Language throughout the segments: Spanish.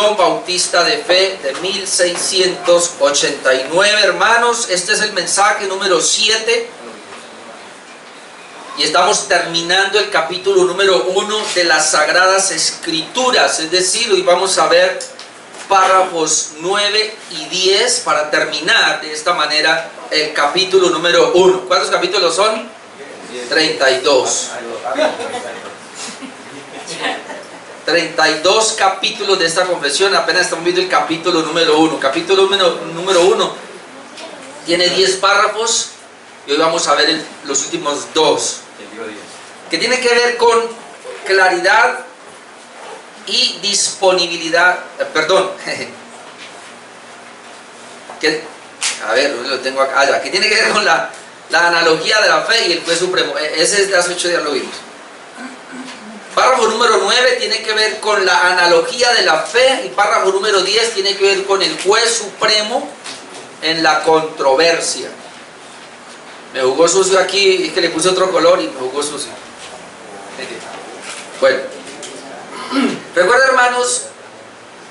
Confesión Bautista de Fe de 1689, hermanos. Este es el mensaje número 7. Y estamos terminando el capítulo número 1 de las Sagradas Escrituras. Es decir, hoy vamos a ver párrafos 9 y 10 para terminar de esta manera el capítulo número 1. ¿Cuántos capítulos son? 32. 32 capítulos de esta confesión. Apenas estamos viendo el capítulo número 1. Capítulo número 1 tiene 10 párrafos y hoy vamos a ver los últimos 2, que tiene que ver con claridad y disponibilidad. A ver, lo tengo acá. Que tiene que ver con la analogía de la fe y el juez supremo. Ese es de hace 8 días, lo vimos. Párrafo número 9 tiene que ver con la analogía de la fe, y párrafo número 10 tiene que ver con el juez supremo en la controversia. Me jugó sucio aquí, es que le puse otro color y me jugó sucio. Bueno, recuerden, hermanos,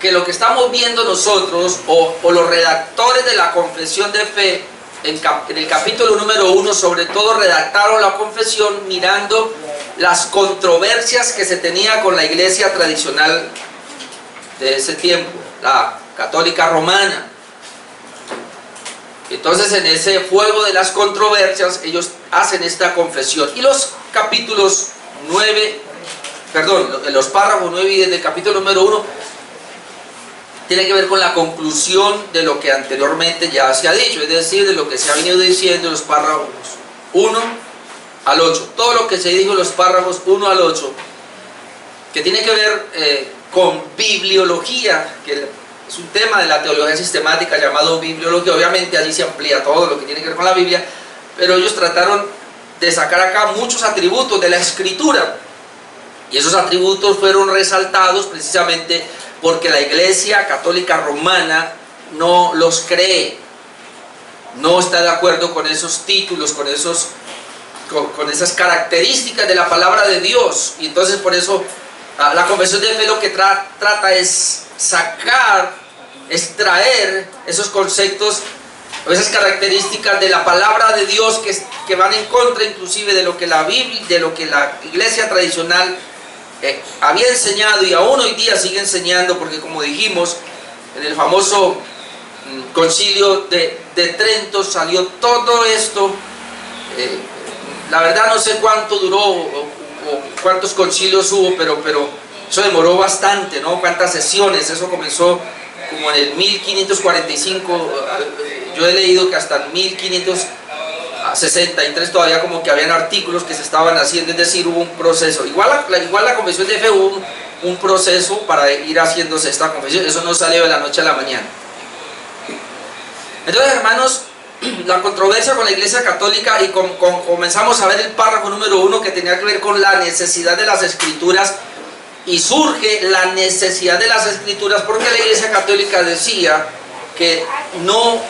que lo que estamos viendo nosotros, o los redactores de la confesión de fe, en el capítulo número 1, sobre todo redactaron la confesión mirando las controversias que se tenía con la iglesia tradicional de ese tiempo, la católica romana. Entonces, en ese fuego de las controversias, ellos hacen esta confesión. Y los capítulos 9, los párrafos 9 y 10 del capítulo número 1 tiene que ver con la conclusión de lo que anteriormente ya se ha dicho, es decir, de lo que se ha venido diciendo en los párrafos 1 al 8. Todo lo que se dijo en los párrafos 1 al 8, que tiene que ver con bibliología, que es un tema de la teología sistemática llamado bibliología. Obviamente allí se amplía todo lo que tiene que ver con la Biblia, pero ellos trataron de sacar acá muchos atributos de la Escritura, y esos atributos fueron resaltados precisamente porque la Iglesia Católica Romana no los cree, no está de acuerdo con esos títulos, con esas características de la palabra de Dios. Y entonces por eso la confesión de fe lo que trata es extraer esos conceptos o esas características de la palabra de Dios que van en contra inclusive de lo que la Biblia, de lo que la iglesia tradicional había enseñado y aún hoy día sigue enseñando, porque como dijimos, en el famoso concilio de Trento salió todo esto. La verdad no sé cuánto duró o cuántos concilios hubo, pero eso demoró bastante, ¿no? Cuántas sesiones. Eso comenzó como en el 1545, yo he leído que hasta el 1563 todavía como que habían artículos que se estaban haciendo, es decir, hubo un proceso. Igual la confesión de fe hubo un proceso para ir haciéndose esta confesión. Eso no salió de la noche a la mañana. Entonces, hermanos, la controversia con la Iglesia Católica, y comenzamos a ver el párrafo número 1 que tenía que ver con la necesidad de las Escrituras. Y surge la necesidad de las Escrituras porque la Iglesia Católica decía que no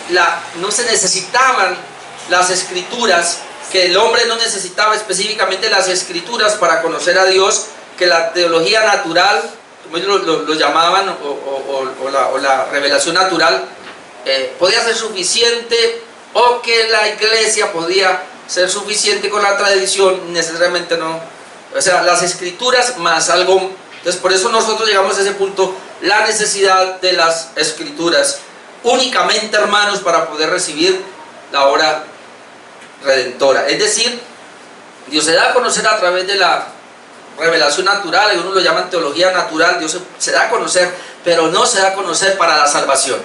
se necesitaban las Escrituras, que el hombre no necesitaba específicamente las Escrituras para conocer a Dios, que la teología natural, como ellos lo llamaban, o la revelación natural, podía ser suficiente, o que la Iglesia podía ser suficiente con la tradición. Necesariamente no. O sea, las Escrituras más algo. Entonces, por eso nosotros llegamos a ese punto, la necesidad de las Escrituras, únicamente, hermanos, para poder recibir la obra redentora. Es decir, Dios se da a conocer a través de la revelación natural, algunos lo llaman teología natural. Dios se da a conocer, pero no se da a conocer para la salvación.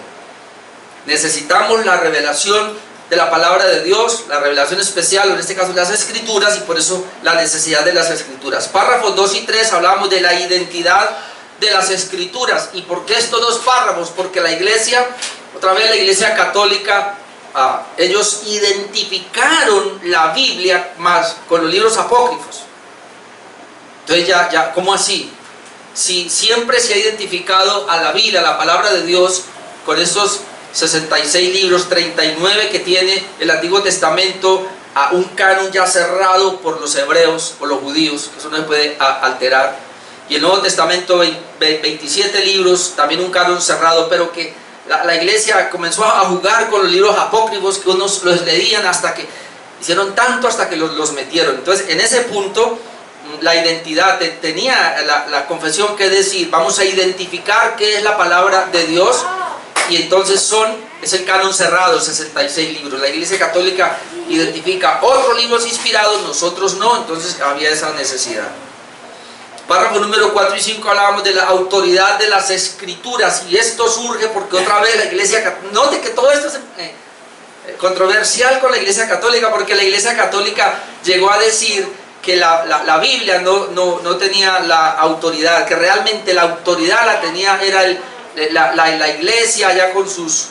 Necesitamos la revelación de la palabra de Dios, la revelación especial, en este caso las Escrituras, y por eso la necesidad de las Escrituras. Párrafos 2 y 3 hablamos de la identidad de las Escrituras. ¿Y por qué estos dos párrafos? Porque la Iglesia, otra vez la Iglesia Católica, ellos identificaron la Biblia más con los libros apócrifos. Entonces ¿cómo así? Si siempre se ha identificado a la Biblia, la palabra de Dios, con estos 66 libros, 39 que tiene el Antiguo Testamento, a un canon ya cerrado por los hebreos, por los judíos, que eso no se puede alterar. y el Nuevo Testamento 27 libros, también un canon cerrado, pero que la iglesia comenzó a jugar con los libros apócrifos, que unos los leían hasta que hicieron tanto hasta que los metieron. Entonces en ese punto la identidad, tenía la confesión que decir, vamos a identificar qué es la palabra de Dios, y entonces es el canon cerrado, 66 libros. La Iglesia Católica identifica otros libros inspirados, nosotros no, entonces había esa necesidad. Párrafo número 4 y 5 hablábamos de la autoridad de las Escrituras, y esto surge porque otra vez la Iglesia, note que todo esto es controversial con la Iglesia Católica, porque la Iglesia Católica llegó a decir que la Biblia no tenía la autoridad, que realmente la autoridad la tenía, era la Iglesia ya con sus...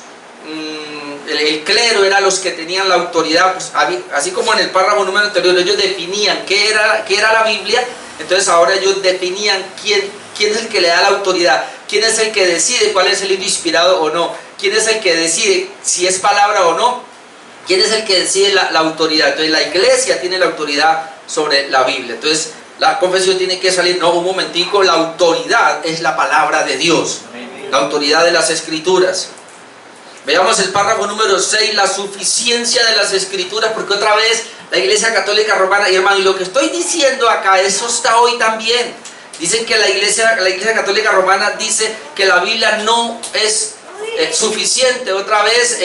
el clero era los que tenían la autoridad, pues, así como en el párrafo número anterior ellos definían qué era la Biblia. Entonces ahora ellos definían quién es el que le da la autoridad, quién es el que decide cuál es el libro inspirado o no, quién es el que decide si es palabra o no, quién es el que decide la autoridad. Entonces la iglesia tiene la autoridad sobre la Biblia. Entonces la confesión tiene que salir, no, un momentico, la autoridad es la palabra de Dios, la autoridad de las Escrituras. Veamos el párrafo número 6, la suficiencia de las Escrituras, porque otra vez la Iglesia Católica Romana, y hermano, y lo que estoy diciendo acá, eso está hoy también. Dicen que la Iglesia Católica Romana dice que la Biblia no es suficiente. Otra vez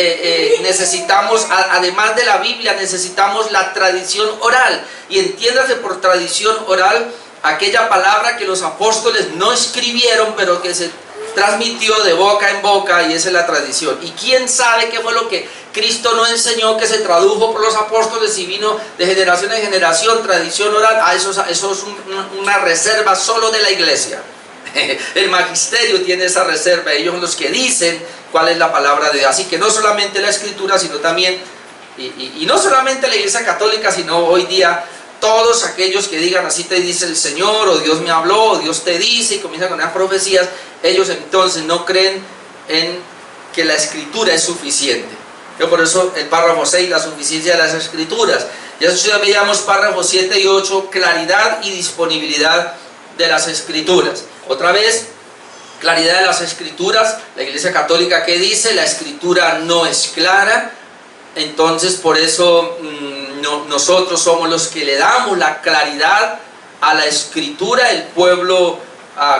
necesitamos, además de la Biblia, necesitamos la tradición oral. Y entiéndase por tradición oral aquella palabra que los apóstoles no escribieron, pero que se transmitió de boca en boca, y esa es la tradición. Y quién sabe qué fue lo que Cristo no enseñó, que se tradujo por los apóstoles y vino de generación en generación, tradición oral. Eso es una reserva solo de la iglesia. El magisterio tiene esa reserva, ellos son los que dicen cuál es la palabra de Dios. Así que no solamente la Escritura, sino también, y no solamente la Iglesia Católica, sino hoy día todos aquellos que digan así te dice el Señor, o Dios me habló, o Dios te dice, y comienzan con esas profecías, ellos entonces no creen en que la Escritura es suficiente. Yo por eso el párrafo 6, la suficiencia de las Escrituras. Y eso ya veíamos párrafos 7 y 8, claridad y disponibilidad de las Escrituras. Otra vez, claridad de las Escrituras. La Iglesia Católica, ¿qué dice? La Escritura no es clara. Entonces por eso nosotros somos los que le damos la claridad a la Escritura. El pueblo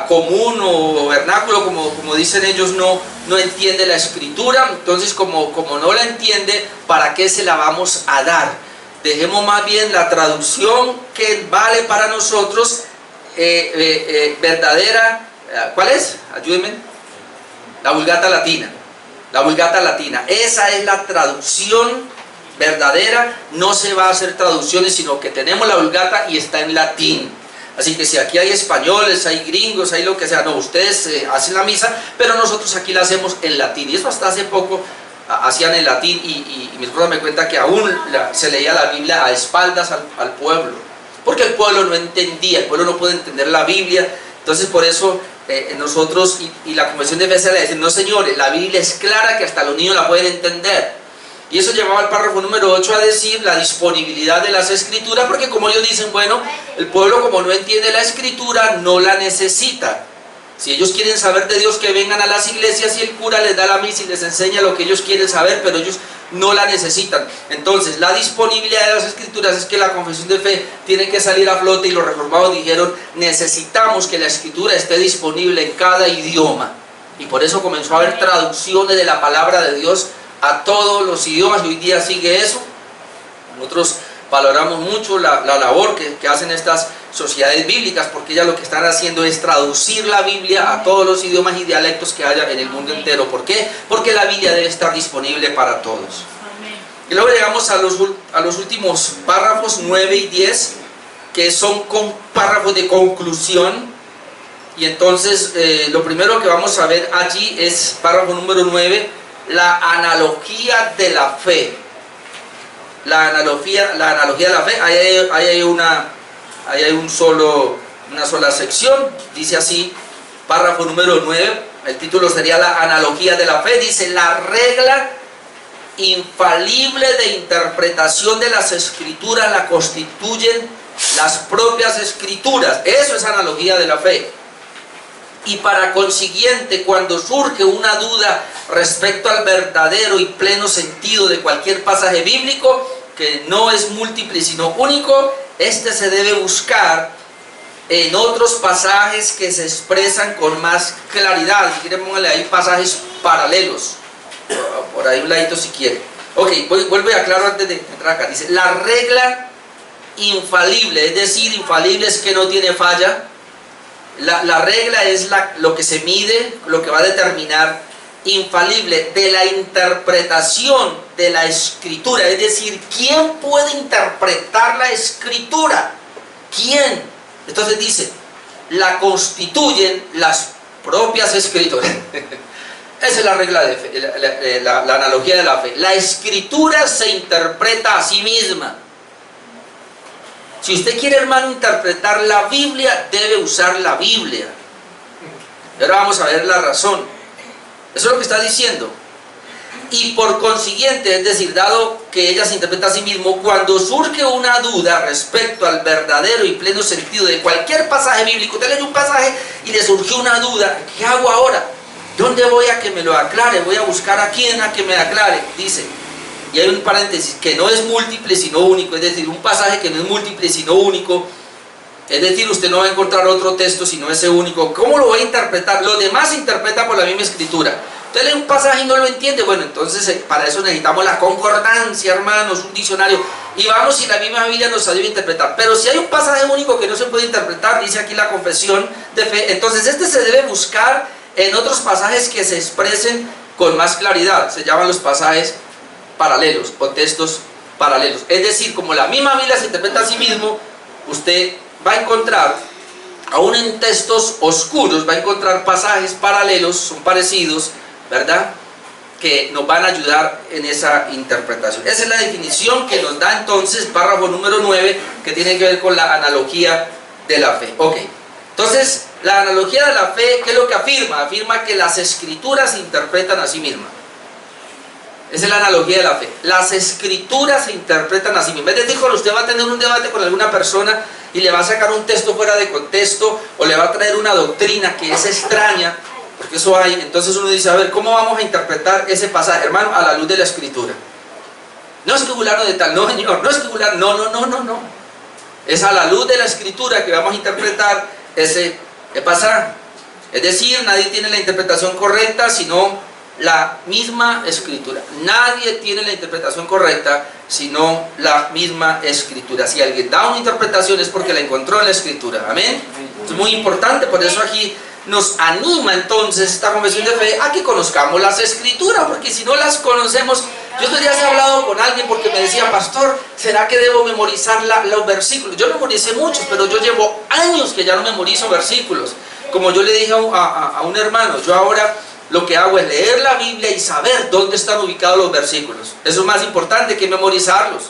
común o vernáculo, como dicen ellos, no entiende la Escritura. Entonces como no la entiende, ¿para qué se la vamos a dar? Dejemos más bien la traducción que vale para nosotros, verdadera. ¿Cuál es? Ayúdenme. La Vulgata Latina. La Vulgata Latina, esa es la traducción verdadera. No se va a hacer traducciones, sino que tenemos la Vulgata y está en latín. Así que si aquí hay españoles, hay gringos, hay lo que sea, no, ustedes hacen la misa, pero nosotros aquí la hacemos en latín. Y eso hasta hace poco hacían en latín, y mi esposa me cuenta que aún se leía la Biblia a espaldas al pueblo, porque el pueblo no entendía, el pueblo no puede entender la Biblia. Entonces por eso nosotros y la Confesión de Fe se le dice, no señores, la Biblia es clara, que hasta los niños la pueden entender. Y eso llevaba al párrafo número 8 a decir la disponibilidad de las Escrituras, porque como ellos dicen, bueno, el pueblo como no entiende la Escritura, no la necesita. Si ellos quieren saber de Dios, que vengan a las iglesias y el cura les da la misa y les enseña lo que ellos quieren saber, pero ellos no la necesitan. Entonces la disponibilidad de las Escrituras es que la Confesión de Fe tiene que salir a flote, y los reformados dijeron, necesitamos que la Escritura esté disponible en cada idioma. Y por eso comenzó a haber traducciones de la palabra de Dios a todos los idiomas, y hoy día sigue eso. Nosotros valoramos mucho la labor que hacen estas sociedades bíblicas, porque ellas lo que están haciendo es traducir la Biblia a todos los idiomas y dialectos que haya en el mundo entero. ¿Por qué? Porque la Biblia debe estar disponible para todos. Y luego llegamos a los últimos párrafos 9 y 10, que son párrafos de conclusión. Y entonces lo primero que vamos a ver allí es párrafo número 9, la analogía de la fe. La analogía de la fe. Ahí hay una sola sección. Dice así, párrafo número 9, el título sería la analogía de la fe. Dice, la regla infalible de interpretación de las Escrituras la constituyen las propias Escrituras. Eso es analogía de la fe. Y para consiguiente, cuando surge una duda respecto al verdadero y pleno sentido de cualquier pasaje bíblico, que no es múltiple sino único, este se debe buscar en otros pasajes que se expresan con más claridad. Si quieren, pónganle ahí pasajes paralelos, por ahí un ladito si quiere. Ok, vuelvo y aclaro antes de entrar acá. Dice, la regla infalible, es decir, infalible es que no tiene falla. La regla es lo que se mide, lo que va a determinar infalible de la interpretación de la escritura. Es decir, ¿quién puede interpretar la escritura? ¿Quién? Entonces dice, la constituyen las propias escrituras. Esa es la regla de fe, la analogía de la fe. La escritura se interpreta a sí misma. Si usted quiere, hermano, interpretar la Biblia, debe usar la Biblia. Y ahora vamos a ver la razón. Eso es lo que está diciendo. Y por consiguiente, es decir, dado que ella se interpreta a sí mismo, cuando surge una duda respecto al verdadero y pleno sentido de cualquier pasaje bíblico, usted lee un pasaje y le surgió una duda, ¿qué hago ahora? ¿Dónde voy a que me lo aclare? Voy a buscar a quién a que me aclare. Dice, y hay un paréntesis, que no es múltiple sino único, es decir, un pasaje que no es múltiple sino único, es decir, usted no va a encontrar otro texto sino ese único. ¿Cómo lo va a interpretar? Lo demás se interpreta por la misma escritura. Usted lee un pasaje y no lo entiende, bueno, entonces para eso necesitamos la concordancia, hermanos, un diccionario, y vamos si la misma Biblia nos ayuda a interpretar. Pero si hay un pasaje único que no se puede interpretar, dice aquí la confesión de fe, entonces este se debe buscar en otros pasajes que se expresen con más claridad. Se llaman los pasajes paralelos o textos paralelos. Es decir, como la misma Biblia se interpreta a sí mismo, usted va a encontrar, aún en textos oscuros, va a encontrar pasajes paralelos, son parecidos, ¿verdad?, que nos van a ayudar en esa interpretación. Esa es la definición que nos da entonces párrafo número 9, que tiene que ver con la analogía de la fe. Ok, entonces la analogía de la fe, ¿qué es lo que afirma? Afirma que las escrituras se interpretan a sí mismas. Esa es la analogía de la fe. Las escrituras se interpretan a sí mismas. Es decir, cuando usted va a tener un debate con alguna persona y le va a sacar un texto fuera de contexto, o le va a traer una doctrina que es extraña, porque eso hay, entonces uno dice, a ver, ¿cómo vamos a interpretar ese pasaje, hermano? A la luz de la escritura. No es que fulano de tal, no señor, no es que fulano, no. Es a la luz de la escritura que vamos a interpretar ese pasaje. Es decir, nadie tiene la interpretación correcta, sino la misma escritura. Nadie tiene la interpretación correcta, sino la misma escritura. Si alguien da una interpretación es porque la encontró en la escritura. Amén. Es muy importante, por eso aquí nos anima entonces esta confesión de fe a que conozcamos las escrituras, porque si no las conocemos, yo estos días he hablado con alguien porque me decía, pastor, ¿será que debo memorizar los versículos? Yo memoricé muchos, pero yo llevo años que ya no memorizo versículos. Como yo le dije a un hermano, yo ahora lo que hago es leer la Biblia y saber dónde están ubicados los versículos. Eso es más importante que memorizarlos.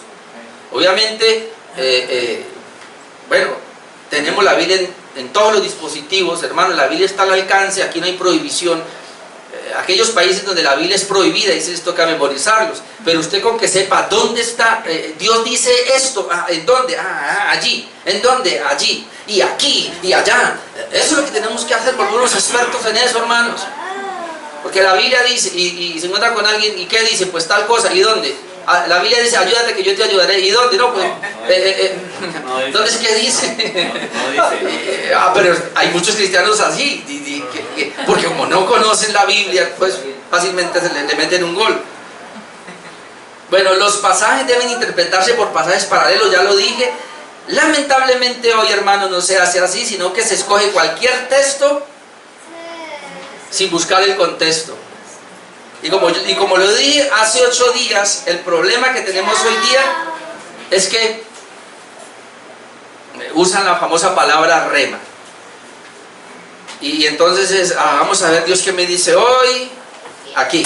Obviamente, bueno, tenemos la Biblia en todos los dispositivos, hermano, la Biblia está al alcance, aquí no hay prohibición. Aquellos países donde la Biblia es prohibida, y se les toca memorizarlos, pero usted con que sepa dónde está, Dios dice esto, ¿en dónde? Allí, ¿en dónde? Allí, y aquí, y allá. Eso es lo que tenemos que hacer, porque unos expertos en eso, hermanos. Porque la Biblia dice, y se encuentra con alguien, ¿y qué dice? Pues tal cosa, ¿y dónde? La Biblia dice, ayúdate que yo te ayudaré. ¿Y dónde? No, pues, ¿dónde es que dice? No dice. Pero hay muchos cristianos así, porque como no conocen la Biblia, pues fácilmente le meten un gol. Bueno, los pasajes deben interpretarse por pasajes paralelos, ya lo dije. Lamentablemente hoy, hermano, no se hace así, sino que se escoge cualquier texto sin buscar el contexto. Y como lo dije hace 8 días, el problema que tenemos hoy día es que usan la famosa palabra rema. Y entonces vamos a ver Dios qué me dice hoy, aquí,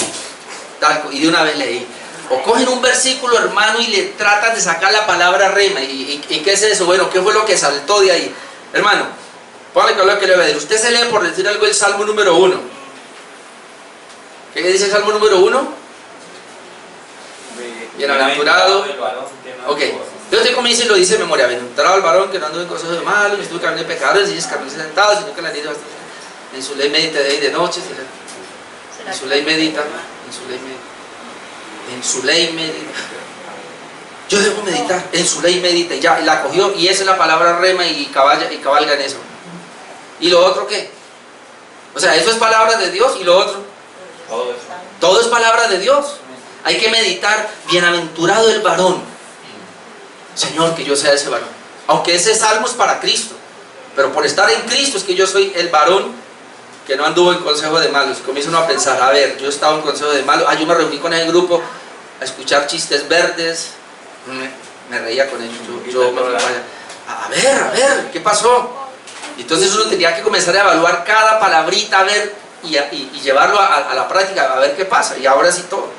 y de una vez leí. O cogen un versículo, hermano, y le tratan de sacar la palabra rema. ¿Y qué es eso? Bueno, ¿qué fue lo que saltó de ahí? Hermano, póngale que lo que le voy a decir. Usted se lee, por decir algo, el Salmo número 1. ¿Qué dice el Salmo número 1? Bienaventurado. Ok. Entonces, como dice, lo dice de memoria. Bienaventurado el varón que no anduvo en cosas de malos, ni estuvo en camino de pecadores, ni es camino sentado, sino que la niña bastante. En su ley medita de día y de noche. En su ley medita. En su ley medita. Yo debo meditar. En su ley medita. Y ya, y la cogió. Y esa es la palabra rema y cabalga en eso. ¿Y lo otro qué? O sea, eso es palabra de Dios. ¿Y lo otro? Todo es palabra de Dios. Hay que meditar. Bienaventurado el varón. Señor, que yo sea ese varón. Aunque ese salmo es para Cristo. Pero por estar en Cristo es que yo soy el varón que no anduvo en consejo de malos. Comienza uno a pensar, a ver, yo he estado en consejo de malos. Yo me reuní con el grupo a escuchar chistes verdes. Me reía con ellos. Yo me fui para allá. A ver, ¿qué pasó? Entonces uno tenía que comenzar a evaluar cada palabrita, a ver, y llevarlo a la práctica, a ver qué pasa. Y ahora sí todo.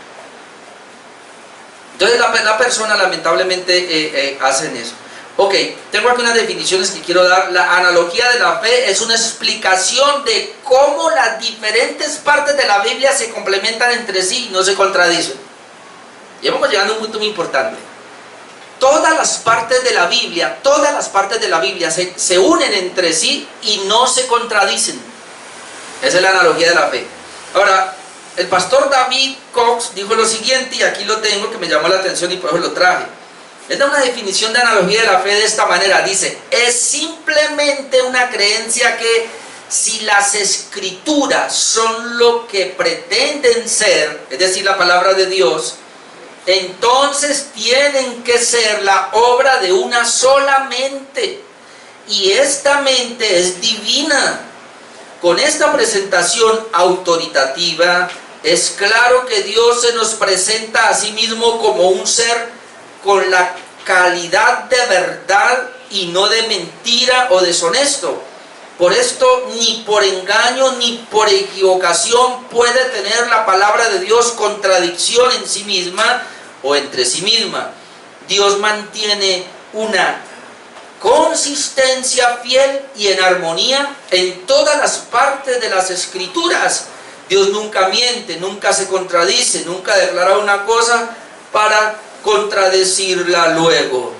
Entonces la persona lamentablemente hacen eso. Ok, tengo aquí unas definiciones que quiero dar. La analogía de la fe es una explicación de cómo las diferentes partes de la Biblia se complementan entre sí y no se contradicen. Y vamos llegando a un punto muy importante. Todas las partes de la Biblia se unen entre sí y no se contradicen. Esa es la analogía de la fe. Ahora, el pastor David Cox dijo lo siguiente, y aquí lo tengo, que me llamó la atención y por eso lo traje. Él da una definición de analogía de la fe de esta manera. Dice, es simplemente una creencia que si las escrituras son lo que pretenden ser, es decir, la palabra de Dios, entonces tienen que ser la obra de una sola mente. Y esta mente es divina. Con esta presentación autoritativa, es claro que Dios se nos presenta a sí mismo como un ser con la calidad de verdad y no de mentira o deshonesto. Por esto, ni por engaño ni por equivocación puede tener la palabra de Dios contradicción en sí misma o entre sí misma. Dios mantiene una consistencia fiel y en armonía en todas las partes de las escrituras. Dios nunca miente, nunca se contradice, nunca declara una cosa para contradecirla luego.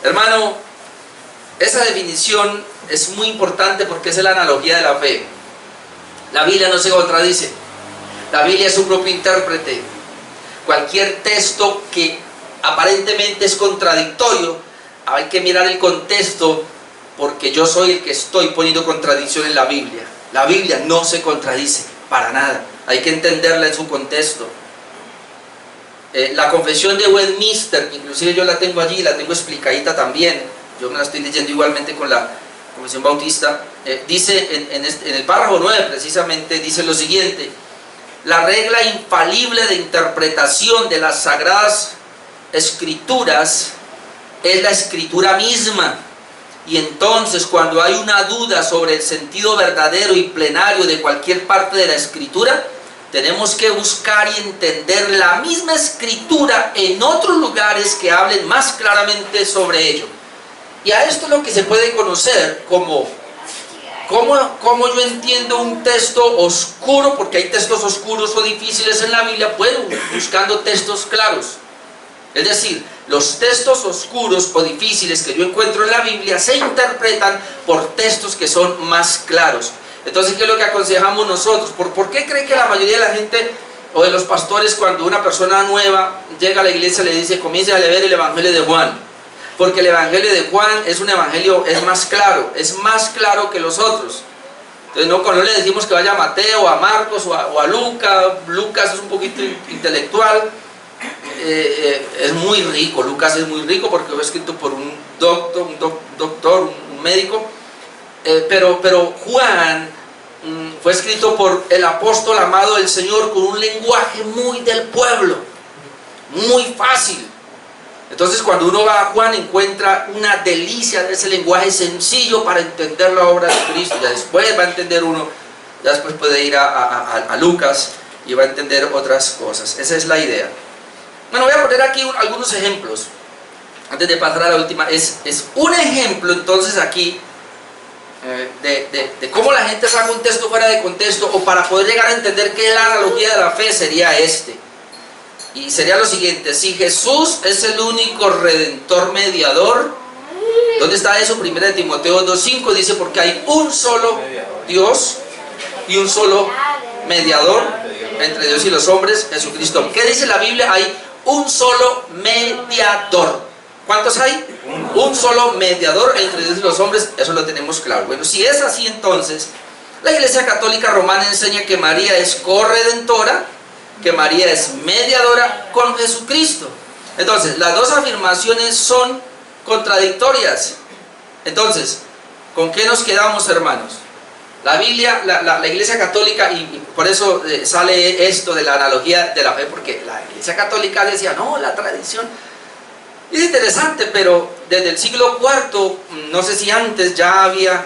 Hermano, esa definición es muy importante porque es la analogía de la fe. La Biblia no se contradice. La Biblia es su propio intérprete. Cualquier texto que aparentemente es contradictorio, hay que mirar el contexto, porque yo soy el que estoy poniendo contradicción en la Biblia. La Biblia no se contradice para nada. Hay que entenderla en su contexto. La confesión de Westminster, inclusive yo la tengo allí, la tengo explicadita también. Yo me la estoy leyendo igualmente con la Confesión Bautista. Dice en el párrafo 9 precisamente, dice lo siguiente: la regla infalible de interpretación de las Sagradas Escrituras es la Escritura misma. Y entonces, cuando hay una duda sobre el sentido verdadero y plenario de cualquier parte de la Escritura, tenemos que buscar y entender la misma Escritura en otros lugares que hablen más claramente sobre ello. Y a esto es lo que se puede conocer como yo entiendo un texto oscuro, porque hay textos oscuros o difíciles en la Biblia, bueno, buscando textos claros. Es decir, los textos oscuros o difíciles que yo encuentro en la Biblia se interpretan por textos que son más claros. Entonces, ¿qué es lo que aconsejamos nosotros? ¿Por qué cree que la mayoría de la gente o de los pastores, cuando una persona nueva llega a la iglesia, le dice, comience a leer el Evangelio de Juan? Porque el Evangelio de Juan es un evangelio, es más claro que los otros. Entonces, no le decimos que vaya a Mateo, a Marcos o a Lucas. Lucas es un poquito intelectual. Es muy rico, Lucas es muy rico porque fue escrito por un doctor, un médico, pero Juan fue escrito por el apóstol amado del Señor con un lenguaje muy del pueblo, muy fácil. Entonces, cuando uno va a Juan, encuentra una delicia de ese lenguaje sencillo para entender la obra de Cristo. Ya después va a entender uno, ya después puede ir a Lucas y va a entender otras cosas. Esa es la idea. Bueno, voy a poner aquí algunos ejemplos antes de pasar a la última. Es un ejemplo entonces aquí de cómo la gente saca un texto fuera de contexto, o para poder llegar a entender qué es la analogía de la fe sería este. Y sería lo siguiente: si Jesús es el único redentor mediador, ¿dónde está eso? 1 Timoteo 2:5 dice, porque hay un solo Dios y un solo mediador entre Dios y los hombres, Jesucristo. ¿Qué dice la Biblia? Hay un solo mediador. ¿Cuántos hay? Un solo mediador entre Dios y los hombres, eso lo tenemos claro. Bueno, si es así, entonces la Iglesia Católica Romana enseña que María es corredentora, que María es mediadora con Jesucristo. Entonces, las dos afirmaciones son contradictorias. Entonces, ¿con qué nos quedamos, hermanos? La Biblia, la Iglesia Católica, y por eso sale esto de la analogía de la fe, porque la Iglesia Católica decía, no, la tradición es interesante, pero desde el siglo IV, no sé si antes ya había,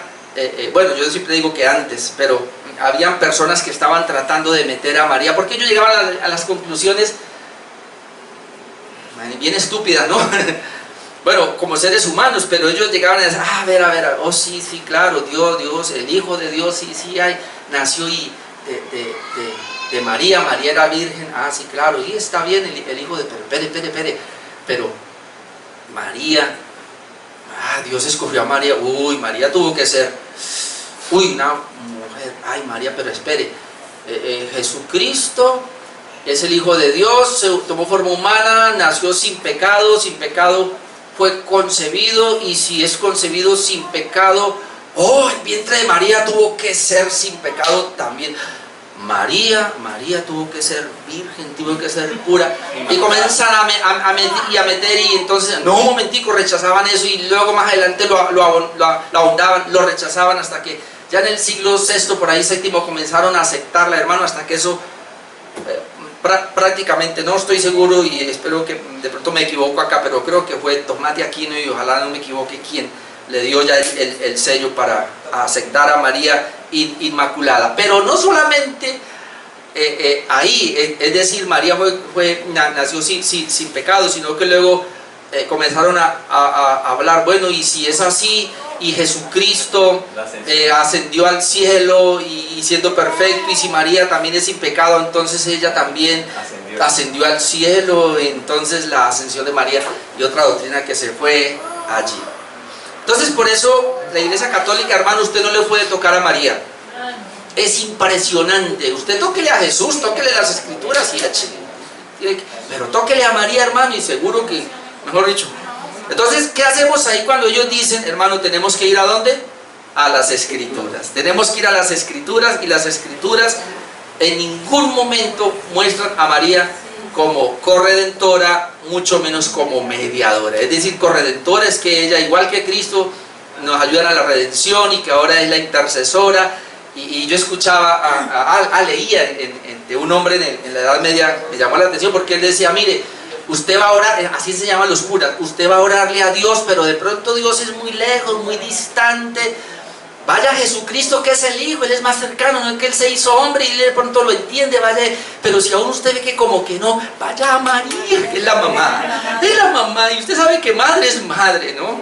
bueno, yo siempre digo que antes, pero habían personas que estaban tratando de meter a María, porque ellos llegaban a las conclusiones bien estúpidas, ¿no? Bueno, como seres humanos, pero ellos llegaban a decir, a ver, oh sí, claro, Dios, el Hijo de Dios, sí, nació y de María era virgen, sí, claro, y está bien el Hijo de, pero María, Dios escogió a María, María tuvo que ser, una mujer, María, pero espere, Jesucristo es el Hijo de Dios, se tomó forma humana, nació sin pecado fue concebido, y si es concebido sin pecado, el vientre de María tuvo que ser sin pecado también. María tuvo que ser virgen, tuvo que ser pura, y comienzan a meter, y entonces, no, un momentico, rechazaban eso, y luego más adelante lo ahondaban, lo rechazaban, hasta que ya en el siglo VI, por ahí VII, comenzaron a aceptarla, hermano, hasta que eso prácticamente, no estoy seguro, y espero que de pronto me equivoco acá, pero creo que fue Tomás de Aquino, y ojalá no me equivoque, quien le dio ya el sello para aceptar a María Inmaculada. Pero no solamente ahí, es decir, María nació sin pecado, sino que luego comenzaron a hablar, bueno, y si es así, y Jesucristo ascendió al cielo y siendo perfecto, y si María también es sin pecado, entonces ella también ascendió al cielo. Entonces la ascensión de María, y otra doctrina que se fue allí. Entonces, por eso la Iglesia Católica, hermano, usted no le puede tocar a María. Es impresionante. Usted tóquele a Jesús, tóquele las Escrituras, pero tóquele a María, hermano, y seguro que, mejor dicho. Entonces, ¿qué hacemos ahí cuando ellos dicen, hermano, tenemos que ir a dónde? A las Escrituras. Tenemos que ir a las Escrituras, y las Escrituras en ningún momento muestran a María como corredentora, mucho menos como mediadora. Es decir, corredentora es que ella, igual que Cristo, nos ayuda a la redención, y que ahora es la intercesora. Y yo escuchaba, leía de un hombre en la Edad Media, me llamó la atención, porque él decía, mire, usted va a orar, así se llaman los curas, usted va a orarle a Dios, pero de pronto Dios es muy lejos, muy distante. Vaya a Jesucristo, que es el Hijo, Él es más cercano, no es que Él se hizo hombre y de pronto lo entiende, vaya. Pero si aún usted ve que como que no, vaya a María, que es la mamá, y usted sabe que madre es madre, ¿no?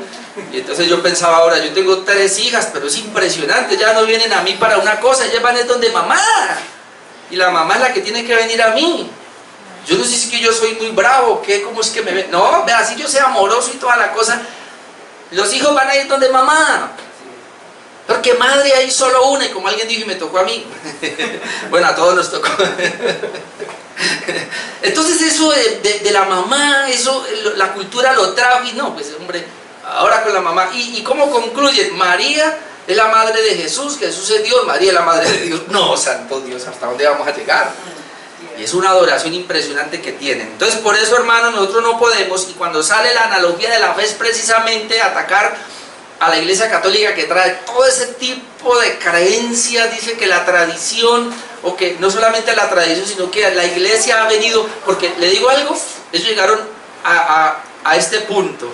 Y entonces yo pensaba, ahora yo tengo 3 hijas, pero es impresionante, ya no vienen a mí para una cosa, ellas van es donde mamá, y la mamá es la que tiene que venir a mí. Yo no sé si es que yo soy muy bravo, ¿qué? ¿Cómo es que me ven? No, vea, si yo sea amoroso y toda la cosa, los hijos van a ir donde mamá. Porque madre hay solo una, y como alguien dijo, y me tocó a mí. Bueno, a todos nos tocó. Entonces eso de la mamá, eso la cultura lo trajo, y no, pues hombre, ahora con la mamá. ¿Y cómo concluye? María es la madre de Jesús, Jesús es Dios, María es la madre de Dios. No, santo Dios, ¿hasta dónde vamos a llegar? Y es una adoración impresionante que tienen. Entonces, por eso, hermanos, nosotros no podemos, y cuando sale la analogía de la fe, es precisamente atacar a la Iglesia Católica, que trae todo ese tipo de creencias. Dice que la tradición, o que no solamente la tradición, sino que la Iglesia ha venido, porque le digo algo, ellos llegaron a este punto.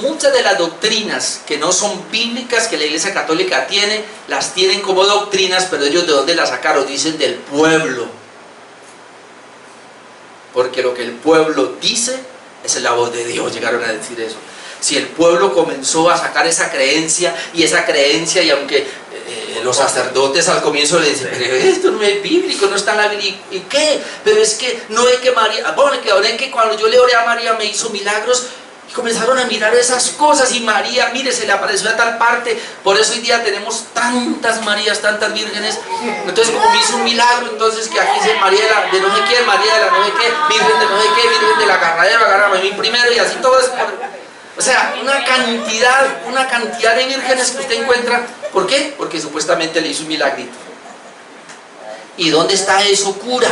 Muchas de las doctrinas que no son bíblicas, que la Iglesia Católica tiene, las tienen como doctrinas, pero ellos ¿de dónde las sacaron? Dicen del pueblo. Porque lo que el pueblo dice es la voz de Dios, llegaron a decir eso. Si el pueblo comenzó a sacar esa creencia, y aunque los sacerdotes al comienzo le dicen, pero esto no es bíblico, no está en la Biblia, ¿y qué? Pero es que no es que María, bueno, que cuando yo le oré a María me hizo milagros, Y comenzaron a mirar esas cosas, y María, mire, se le apareció a tal parte. Por eso hoy día tenemos tantas Marías, tantas vírgenes. Entonces, como me hizo un milagro, entonces que aquí dice María de no sé qué, María de la no sé qué, Virgen de no sé qué, Virgen del agarradero, agárrame a mí primero, y así todo es o sea, una cantidad de vírgenes que usted encuentra. ¿Por qué? Porque supuestamente le hizo un milagrito. ¿Y dónde está eso, cura?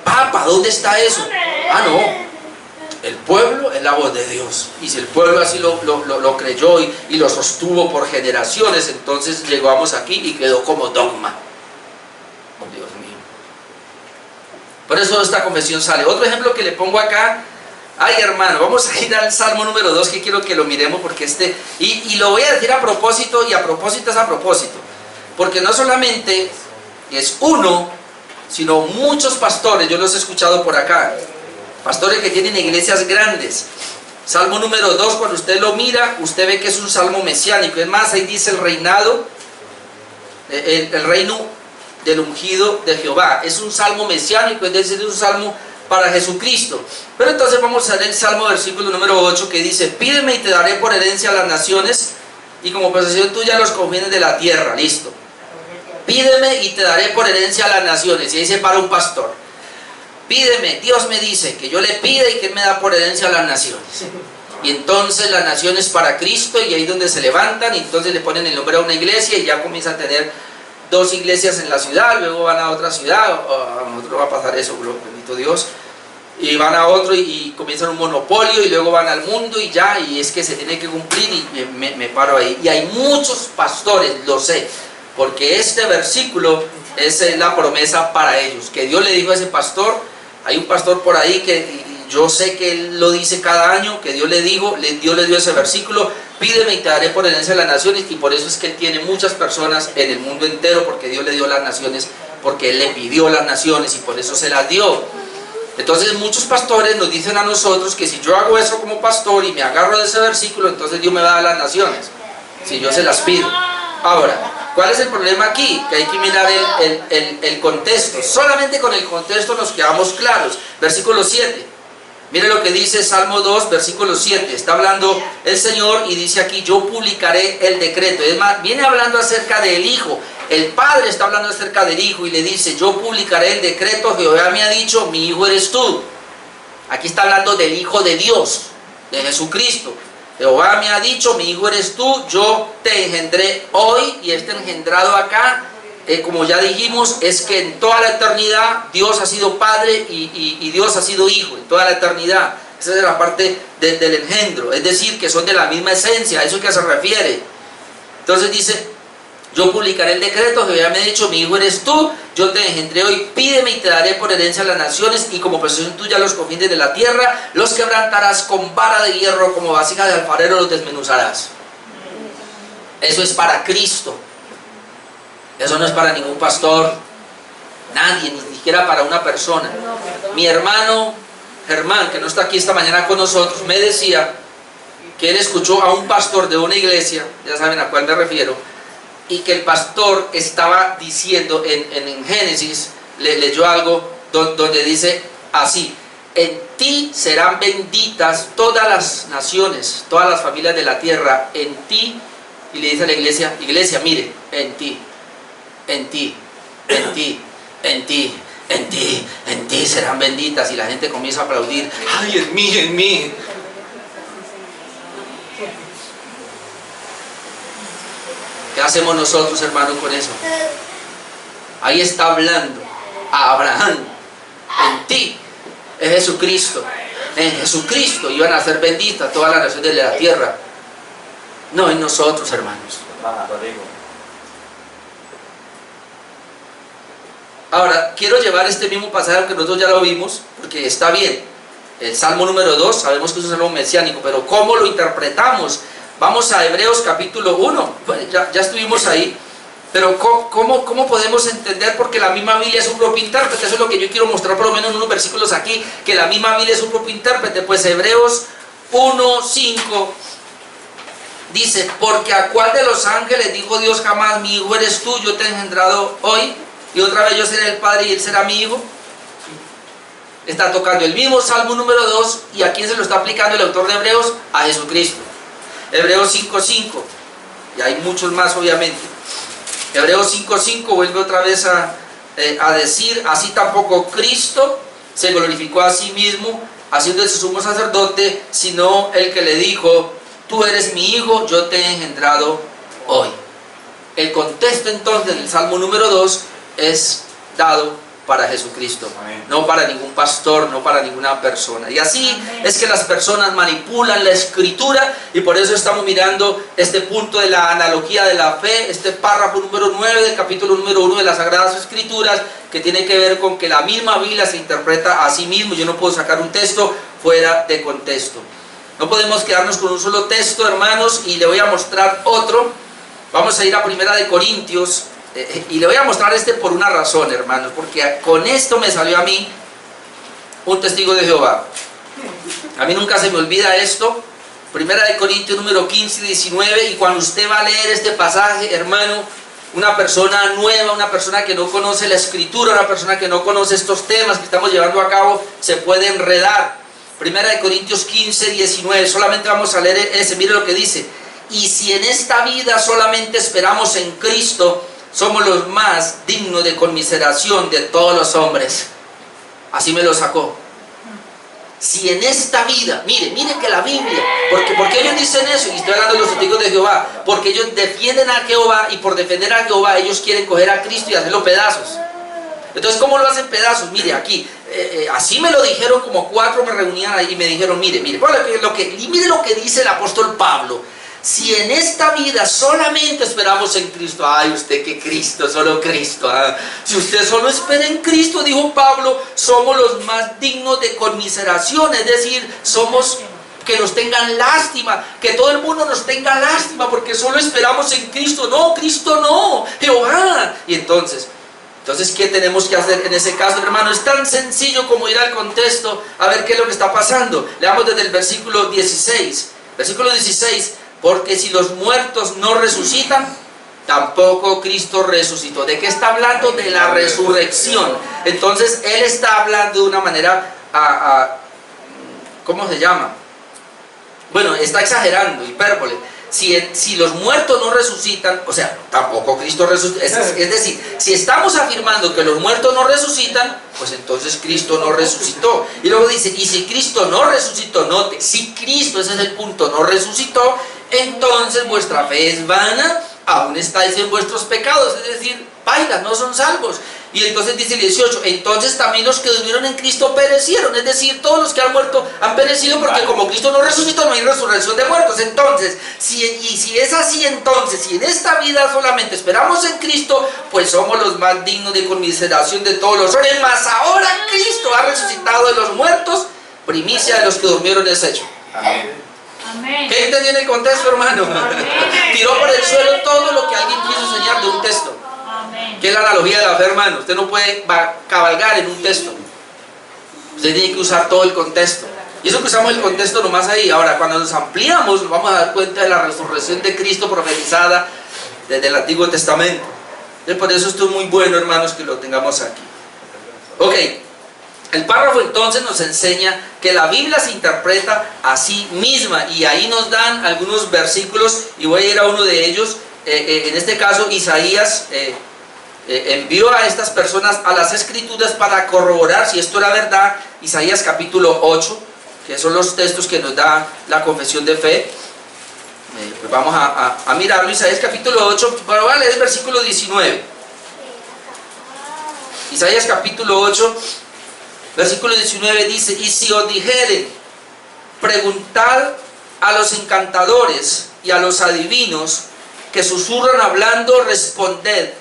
Papa, ¿dónde está eso? Ah, no. El pueblo es la voz de Dios. Y si el pueblo así lo creyó y lo sostuvo por generaciones, entonces llegamos aquí y quedó como dogma. Oh, Dios mío. Por eso esta confesión sale. Otro ejemplo que le pongo acá. Ay, hermano, vamos a ir al Salmo número 2, que quiero que lo miremos, porque y lo voy a decir a propósito, y a propósito es a propósito. Porque no solamente es uno, sino muchos pastores, yo los he escuchado por acá, pastores que tienen iglesias grandes. Salmo número 2, cuando usted lo mira, usted ve que es un salmo mesiánico. Es más, ahí dice el reinado, el reino del ungido de Jehová. Es un salmo mesiánico, es decir, es un salmo para Jesucristo. Pero entonces vamos a leer el salmo versículo número 8, que dice: pídeme y te daré por herencia a las naciones, y como posesión tuya los confines de la tierra. Listo. Pídeme y te daré por herencia a las naciones. Y ahí se para un pastor. Pídeme, Dios me dice que yo le pida y que Él me da por herencia a las naciones. Y entonces las naciones para Cristo, y ahí donde se levantan, y entonces le ponen el nombre a una iglesia, y ya comienza a tener 2 iglesias en la ciudad, luego van a otra ciudad, a nosotros va a pasar eso, bendito Dios, y van a otro y comienzan un monopolio, y luego van al mundo, y ya, y es que se tiene que cumplir, y me paro ahí. Y hay muchos pastores, lo sé, porque este versículo es la promesa para ellos, que Dios le dijo a ese pastor. Hay un pastor por ahí que yo sé que él lo dice cada año, que Dios le dijo, Dios le dio ese versículo: pídeme y te daré por herencia a las naciones. Y por eso es que él tiene muchas personas en el mundo entero, porque Dios le dio las naciones, porque Él le pidió las naciones y por eso se las dio. Entonces muchos pastores nos dicen a nosotros que si yo hago eso como pastor y me agarro de ese versículo, entonces Dios me va a dar las naciones, si yo se las pido. Ahora, ¿cuál es el problema aquí? Que hay que mirar el contexto. Solamente con el contexto nos quedamos claros. Versículo 7. Mire lo que dice Salmo 2, versículo 7. Está hablando el Señor y dice aquí: yo publicaré el decreto. Es más, viene hablando acerca del Hijo. El Padre está hablando acerca del Hijo y le dice: yo publicaré el decreto. Jehová me ha dicho, mi Hijo eres tú. Aquí está hablando del Hijo de Dios, de Jesucristo. Jehová me ha dicho, mi Hijo eres tú, yo te engendré hoy. Y este engendrado acá, como ya dijimos, es que en toda la eternidad Dios ha sido Padre y Dios ha sido Hijo, en toda la eternidad. Esa es la parte del engendro, es decir, que son de la misma esencia, a eso es que se refiere. Entonces dice: yo publicaré el decreto, Jehová me ha dicho, mi Hijo eres tú, yo te engendré hoy, pídeme y te daré por herencia a las naciones, y como posesión tuya los confines de la tierra. Los quebrantarás con vara de hierro, como vasija de alfarero los desmenuzarás. Eso es para Cristo. Eso no es para ningún pastor, nadie, ni siquiera para una persona. Mi hermano Germán, que no está aquí esta mañana con nosotros, me decía que él escuchó a un pastor de una iglesia, ya saben a cuál me refiero, y que el pastor estaba diciendo en Génesis, leyó algo donde dice así: en ti serán benditas todas las naciones, todas las familias de la tierra, en ti. Y le dice a la iglesia: iglesia, mire, en ti, en ti, en ti, en ti, en ti, en ti serán benditas. Y la gente comienza a aplaudir: ay, en mí, en mí. ¿Qué hacemos nosotros, hermanos, con eso? Ahí está hablando a Abraham: en ti es Jesucristo, en Jesucristo iban a ser benditas todas las naciones de la tierra. No en nosotros, hermanos. Ahora, quiero llevar este mismo pasaje, que nosotros ya lo vimos, porque está bien. El Salmo número 2, sabemos que es un salmo mesiánico, pero ¿cómo lo interpretamos? Vamos a Hebreos capítulo 1, pues ya estuvimos ahí, pero ¿cómo podemos entender? Porque la misma Biblia es un propio intérprete. Eso es lo que yo quiero mostrar por lo menos en unos versículos aquí, que la misma Biblia es un propio intérprete. Pues Hebreos 1:5 dice: porque a cuál de los ángeles dijo Dios jamás, mi Hijo eres tú, yo te he engendrado hoy, y otra vez yo seré el Padre y Él será mi Hijo. está tocando el mismo Salmo número 2, y a quién se lo está aplicando el autor de Hebreos, a Jesucristo. Hebreos 5:5, y hay muchos más obviamente. Hebreos 5:5 vuelve otra vez a decir: así tampoco Cristo se glorificó a sí mismo, haciendo de su sumo sacerdote, sino el que le dijo: tú eres mi hijo, yo te he engendrado hoy. El contexto entonces del Salmo número 2 es dado para Jesucristo, amén, no para ningún pastor, no para ninguna persona. Y así, amén, es que las personas manipulan la Escritura, y por eso estamos mirando este punto de la analogía de la fe, este párrafo número 9 del capítulo número 1 de las Sagradas Escrituras, que tiene que ver con que la misma Biblia se interpreta a sí mismo. Yo no puedo sacar un texto fuera de contexto. No podemos quedarnos con un solo texto, hermanos, y le voy a mostrar otro. Vamos a ir a Primera de Corintios, y le voy a mostrar este por una razón, hermanos, porque con esto me salió a mí un testigo de Jehová. A mí nunca se me olvida esto. Primera de Corintios número 15 y 19, y cuando usted va a leer este pasaje, hermano, una persona nueva, una persona que no conoce la Escritura, una persona que no conoce estos temas que estamos llevando a cabo, se puede enredar. Primera de Corintios 15, 19, solamente vamos a leer ese. Mire lo que dice: y si en esta vida solamente esperamos en Cristo, somos los más dignos de conmiseración de todos los hombres. Así me lo sacó. Si en esta vida, mire que la Biblia, porque ellos dicen eso, y estoy hablando de los testigos de Jehová, porque ellos defienden a Jehová, y por defender a Jehová ellos quieren coger a Cristo y hacerlo pedazos. Entonces, ¿cómo lo hacen pedazos? Mire, aquí, así me lo dijeron, como 4 me reunían ahí y me dijeron: mire lo que dice el apóstol Pablo. Si en esta vida solamente esperamos en Cristo, ay, usted que Cristo, solo Cristo, si usted solo espera en Cristo, dijo Pablo, somos los más dignos de conmiseración, es decir, somos que nos tengan lástima, que todo el mundo nos tenga lástima, porque solo esperamos en Cristo. No, Cristo no, Jehová. Y entonces, ¿qué tenemos que hacer en ese caso, hermano? Es tan sencillo como ir al contexto a ver qué es lo que está pasando. Leamos desde el versículo 16. Versículo 16. Porque si los muertos no resucitan, tampoco Cristo resucitó. ¿De qué está hablando? De la resurrección. Entonces, él está hablando de una manera, ¿cómo se llama? Bueno, está exagerando, hipérbole. Si los muertos no resucitan, o sea, tampoco Cristo resucitó. Es decir, si estamos afirmando que los muertos no resucitan, pues entonces Cristo no resucitó. Y luego dice: y si Cristo no resucitó, note, si Cristo, ese es el punto, no resucitó, entonces vuestra fe es vana, aún estáis en vuestros pecados, es decir, pailas, no son salvos. Y entonces dice el 18: entonces también los que durmieron en Cristo perecieron, es decir, todos los que han muerto han perecido, porque como Cristo no resucitó, no hay resurrección de muertos. Entonces, si es así, entonces, si en esta vida solamente esperamos en Cristo, pues somos los más dignos de conmiseración de todos los hombres. Mas ahora Cristo ha resucitado de los muertos, primicia de los que durmieron es hecho. Amén. Amén. ¿Qué entendió en el contexto, hermano? Tiró por el suelo todo lo que alguien quiso enseñar de un texto. Amén. ¿Qué es la analogía de la fe, hermano? Usted no puede cabalgar en un texto. Usted tiene que usar todo el contexto. Y eso que usamos el contexto nomás ahí. Ahora, cuando nos ampliamos, nos vamos a dar cuenta de la resurrección de Cristo profetizada desde el Antiguo Testamento. Entonces, por eso esto es muy bueno, hermanos, que lo tengamos aquí. Ok. El párrafo entonces nos enseña que la Biblia se interpreta a sí misma, y ahí nos dan algunos versículos, y voy a ir a uno de ellos. En este caso, Isaías envió a estas personas a las Escrituras para corroborar si esto era verdad. Isaías capítulo 8, que son los textos que nos da la confesión de fe. Pues vamos a mirarlo. Isaías capítulo 8, pero voy a leer el versículo 19. Isaías capítulo 8, versículo 19 dice: y si os dijeren, preguntad a los encantadores y a los adivinos que susurran hablando, responded: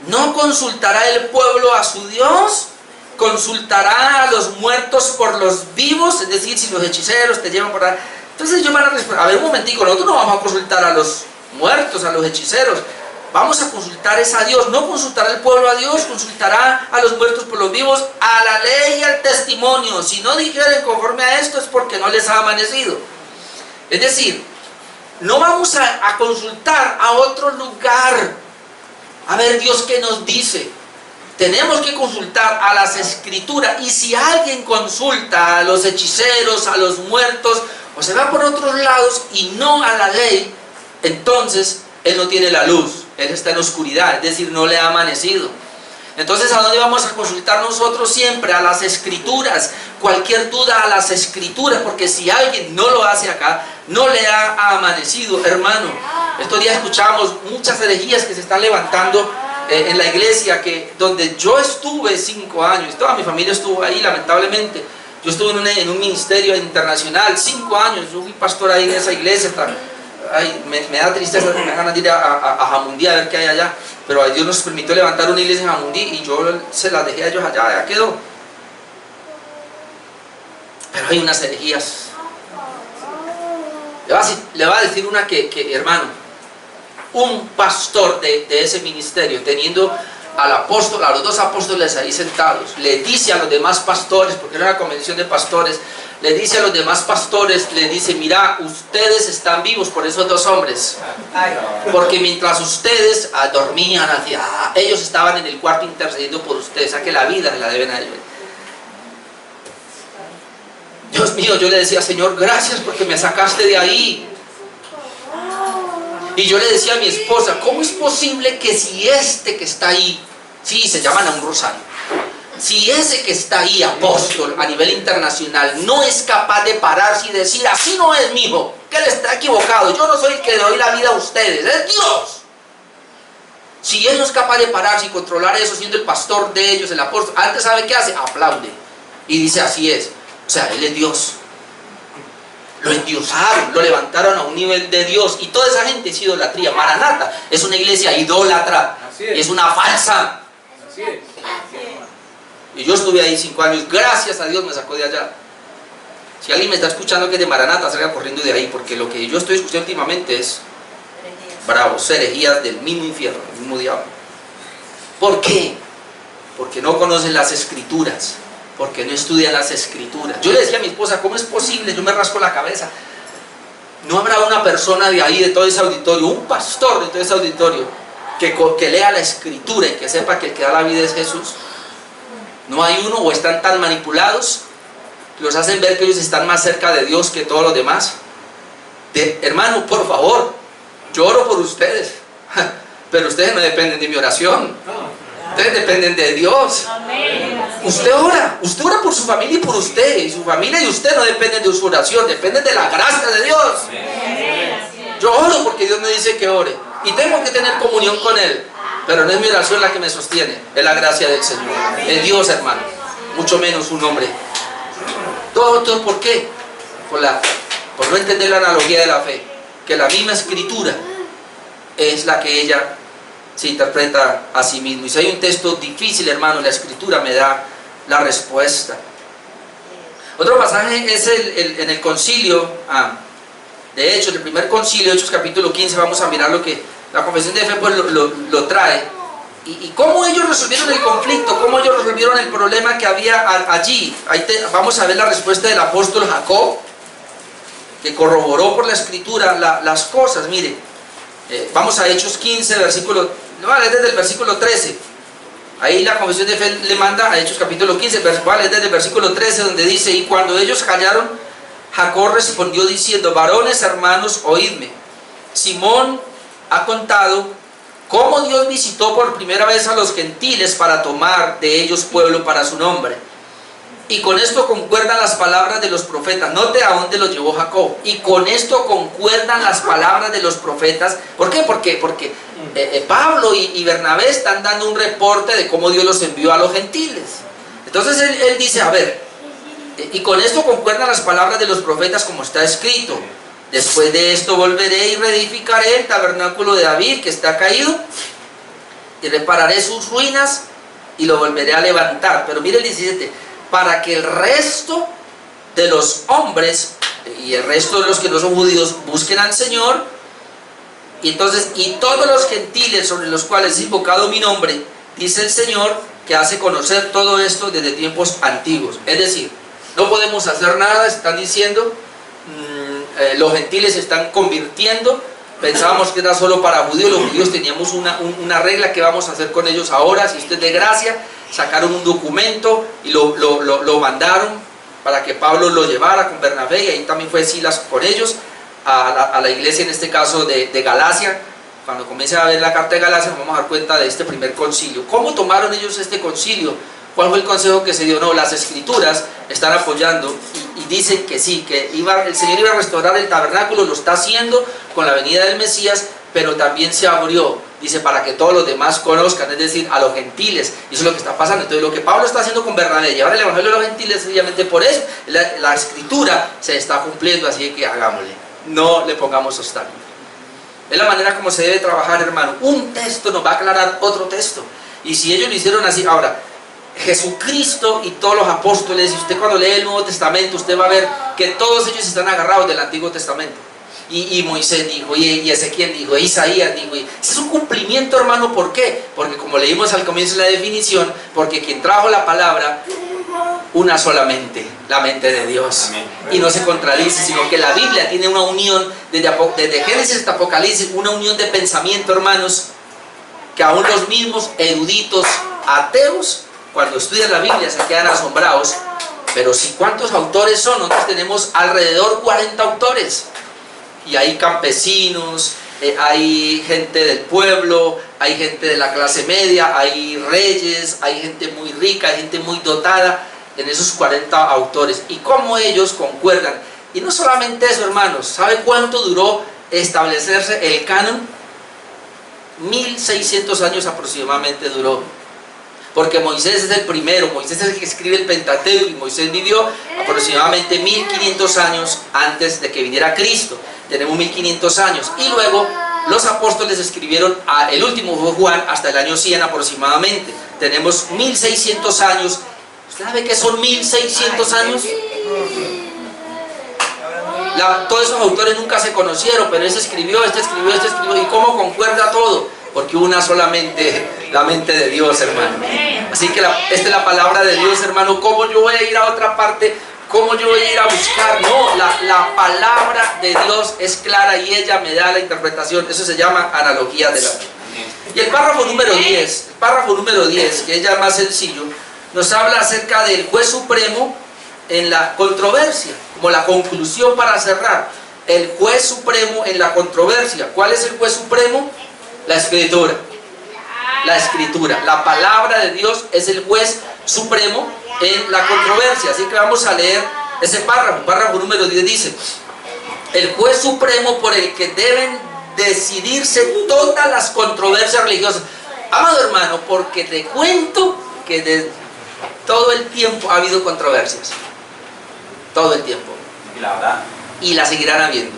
¿no consultará el pueblo a su Dios? ¿Consultará a los muertos por los vivos? Es decir, si los hechiceros te llevan por ahí. Entonces ellos van a responder: a ver, un momentico, nosotros no vamos a consultar a los muertos, a los hechiceros. Vamos a consultar es a Dios. No consultará el pueblo a Dios, consultará a los muertos por los vivos, a la ley y al testimonio. Si no dijeren conforme a esto, es porque no les ha amanecido. Es decir, no vamos a consultar a otro lugar a ver Dios qué nos dice. tenemos que consultar a las escrituras, y si alguien consulta a los hechiceros, a los muertos, o se va por otros lados y no a la ley, entonces él no tiene la luz, él está en oscuridad, es decir, no le ha amanecido. Entonces, ¿a dónde vamos a consultar nosotros siempre? A las escrituras. Cualquier duda, a las escrituras, porque si alguien no lo hace acá, no le ha amanecido, hermano. Estos días escuchábamos muchas herejías que se están levantando en la iglesia, donde yo estuve 5 años, toda mi familia estuvo ahí, lamentablemente. Yo estuve en un ministerio internacional 5 años, yo fui pastor ahí en esa iglesia. Ay, me da tristeza, me da ganas de ir a Jamundí a ver qué hay allá, pero Dios nos permitió levantar una iglesia en Jamundí y yo se las dejé a ellos allá, ya quedó. Pero hay unas herejías. Le va a decir una que hermano, un pastor de ese ministerio, teniendo al apóstol, a los 2 apóstoles ahí sentados, le dice a los demás pastores, porque era una convención de pastores, le dice a los demás pastores, le dice: mira, ustedes están vivos por esos 2 hombres, porque mientras ustedes dormían, ellos estaban en el cuarto intercediendo por ustedes, o sea que la vida se la deben a ellos. Dios mío, yo le decía: Señor, gracias porque me sacaste de ahí. Y yo le decía a mi esposa: ¿cómo es posible que si este que está ahí, sí, se llaman a un rosario, si ese que está ahí, apóstol a nivel internacional, no es capaz de pararse y decir: así no es, mijo, que él está equivocado, yo no soy el que le doy la vida a ustedes, es Dios? Si él no es capaz de pararse y controlar eso, siendo el pastor de ellos, el apóstol, antes, ¿sabe qué hace? Aplaude y dice: así es. O sea, él es Dios. Lo endiosaron, lo levantaron a un nivel de Dios, y toda esa gente es idolatría. Maranata es una iglesia idólatra, es una falsa. Así es. Y yo estuve ahí 5 años, gracias a Dios me sacó de allá. Si alguien me está escuchando que es de Maranata, salga corriendo de ahí, porque lo que yo estoy escuchando últimamente es bravos, herejías del mismo infierno, del mismo diablo. ¿Por qué? Porque no conocen las escrituras, porque no estudian las escrituras. Yo le decía a mi esposa: ¿cómo es posible? Yo me rasco la cabeza. ¿No habrá una persona de ahí, de todo ese auditorio, un pastor de todo ese auditorio, que lea la escritura y que sepa que el que da la vida es Jesús? No hay uno, o están tan manipulados que los hacen ver que ellos están más cerca de Dios que todos los demás. Hermano, por favor, yo oro por ustedes, pero ustedes no dependen de mi oración, ustedes dependen de Dios. Usted ora por su familia y por usted, y su familia y usted no dependen de su oración, dependen de la gracia de Dios. Yo oro porque Dios me dice que ore, y tengo que tener comunión con Él, pero no es mi oración la que me sostiene, es la gracia del Señor, es Dios, hermano, mucho menos un hombre. Todo ¿por qué? Por no entender la analogía de la fe, que la misma escritura es la que ella se interpreta a sí mismo. Y si hay un texto difícil, hermano, la escritura me da la respuesta. Otro pasaje es en el concilio, de Hechos, el primer concilio, Hechos capítulo 15, vamos a mirar lo que la confesión de fe pues lo trae, y cómo ellos resolvieron el conflicto, cómo ellos resolvieron el problema que había allí. Vamos a ver la respuesta del apóstol Jacob, que corroboró por la escritura las cosas. Mire, vamos a Hechos 15, versículo, desde el versículo 13. Ahí la confesión de fe le manda a Hechos capítulo 15, desde el versículo 13, donde dice: y cuando ellos callaron, Jacob respondió diciendo: varones hermanos, oídme. Simón ha contado cómo Dios visitó por primera vez a los gentiles para tomar de ellos pueblo para su nombre. Y con esto concuerdan las palabras de los profetas. Note a dónde los llevó Jacob. Y con esto concuerdan las palabras de los profetas. ¿Por qué? Porque Pablo y Bernabé están dando un reporte de cómo Dios los envió a los gentiles. Entonces él dice: a ver, y con esto concuerdan las palabras de los profetas, como está escrito: después de esto volveré y reedificaré el tabernáculo de David que está caído, y repararé sus ruinas y lo volveré a levantar. Pero mire el 17: para que el resto de los hombres y el resto de los que no son judíos busquen al Señor. Y entonces, y todos los gentiles sobre los cuales es invocado mi nombre, dice el Señor, que hace conocer todo esto desde tiempos antiguos. Es decir, no podemos hacer nada, están diciendo, los gentiles se están convirtiendo, pensábamos que era solo para judíos. Los judíos teníamos una regla que vamos a hacer con ellos ahora, si usted es de gracia. Sacaron un documento y lo mandaron para que Pablo lo llevara con Bernabé, y ahí también fue Silas con ellos a la iglesia, en este caso de Galacia. Cuando comience a ver la carta de Galacia nos vamos a dar cuenta de este primer concilio. ¿Cómo tomaron ellos este concilio? ¿Cuál fue el consejo que se dio? No, las escrituras están apoyando y dicen que sí, que el Señor iba a restaurar el tabernáculo, lo está haciendo con la venida del Mesías, pero también se abrió, dice, para que todos los demás conozcan, es decir, a los gentiles. Y eso es lo que está pasando. Entonces lo que Pablo está haciendo con Bernabé, llevar el evangelio a los gentiles, sencillamente por eso la escritura se está cumpliendo, así que hagámosle, no le pongamos obstáculos. Es la manera como se debe trabajar, hermano. Un texto nos va a aclarar otro texto, y si ellos lo hicieron así, ahora Jesucristo y todos los apóstoles, y usted cuando lee el Nuevo Testamento, usted va a ver que todos ellos están agarrados del Antiguo Testamento. Y Moisés dijo, y Ezequiel dijo, y Isaías dijo. Ese es un cumplimiento, hermano. ¿Por qué? Porque como leímos al comienzo de la definición, porque quien trajo la palabra, una solamente, la mente de Dios. Amén. Y no se contradice, sino que la Biblia tiene una unión, desde Génesis hasta Apocalipsis, una unión de pensamiento, hermanos, que aún los mismos eruditos ateos, cuando estudian la Biblia, se quedan asombrados. Pero si ¿cuántos autores son? Nosotros tenemos alrededor 40 autores. Y hay campesinos, hay gente del pueblo, hay gente de la clase media, hay reyes, hay gente muy rica, hay gente muy dotada en esos 40 autores. Y cómo ellos concuerdan. Y no solamente eso, hermanos. ¿Sabe cuánto duró establecerse el canon? 1600 años aproximadamente duró. Porque Moisés es el primero, Moisés es el que escribe el Pentateuco, y Moisés vivió aproximadamente 1500 años antes de que viniera Cristo. Tenemos 1500 años. Y luego los apóstoles escribieron, el último fue Juan, hasta el año 100 aproximadamente. Tenemos 1600 años. ¿Usted sabe qué son 1600 años? Todos esos autores nunca se conocieron, pero este escribió, este escribió, este escribió. ¿Y cómo concuerda todo? Porque una solamente, la mente de Dios, hermano. Así que esta es la palabra de Dios, hermano. ¿Cómo yo voy a ir a otra parte? ¿Cómo yo voy a ir a buscar? No, la palabra de Dios es clara y ella me da la interpretación. Eso se llama analogía de la Biblia. Y el párrafo número 10, que es ya más sencillo, nos habla acerca del juez supremo en la controversia, como la conclusión para cerrar. El juez supremo en la controversia. ¿Cuál es el juez supremo? La Escritura. La Escritura. La palabra de Dios es el juez supremo en la controversia. Así que vamos a leer ese párrafo. Párrafo número 10 dice: el juez supremo por el que deben decidirse todas las controversias religiosas. Amado hermano, porque te cuento que de todo el tiempo ha habido controversias. Todo el tiempo. Y la seguirán habiendo.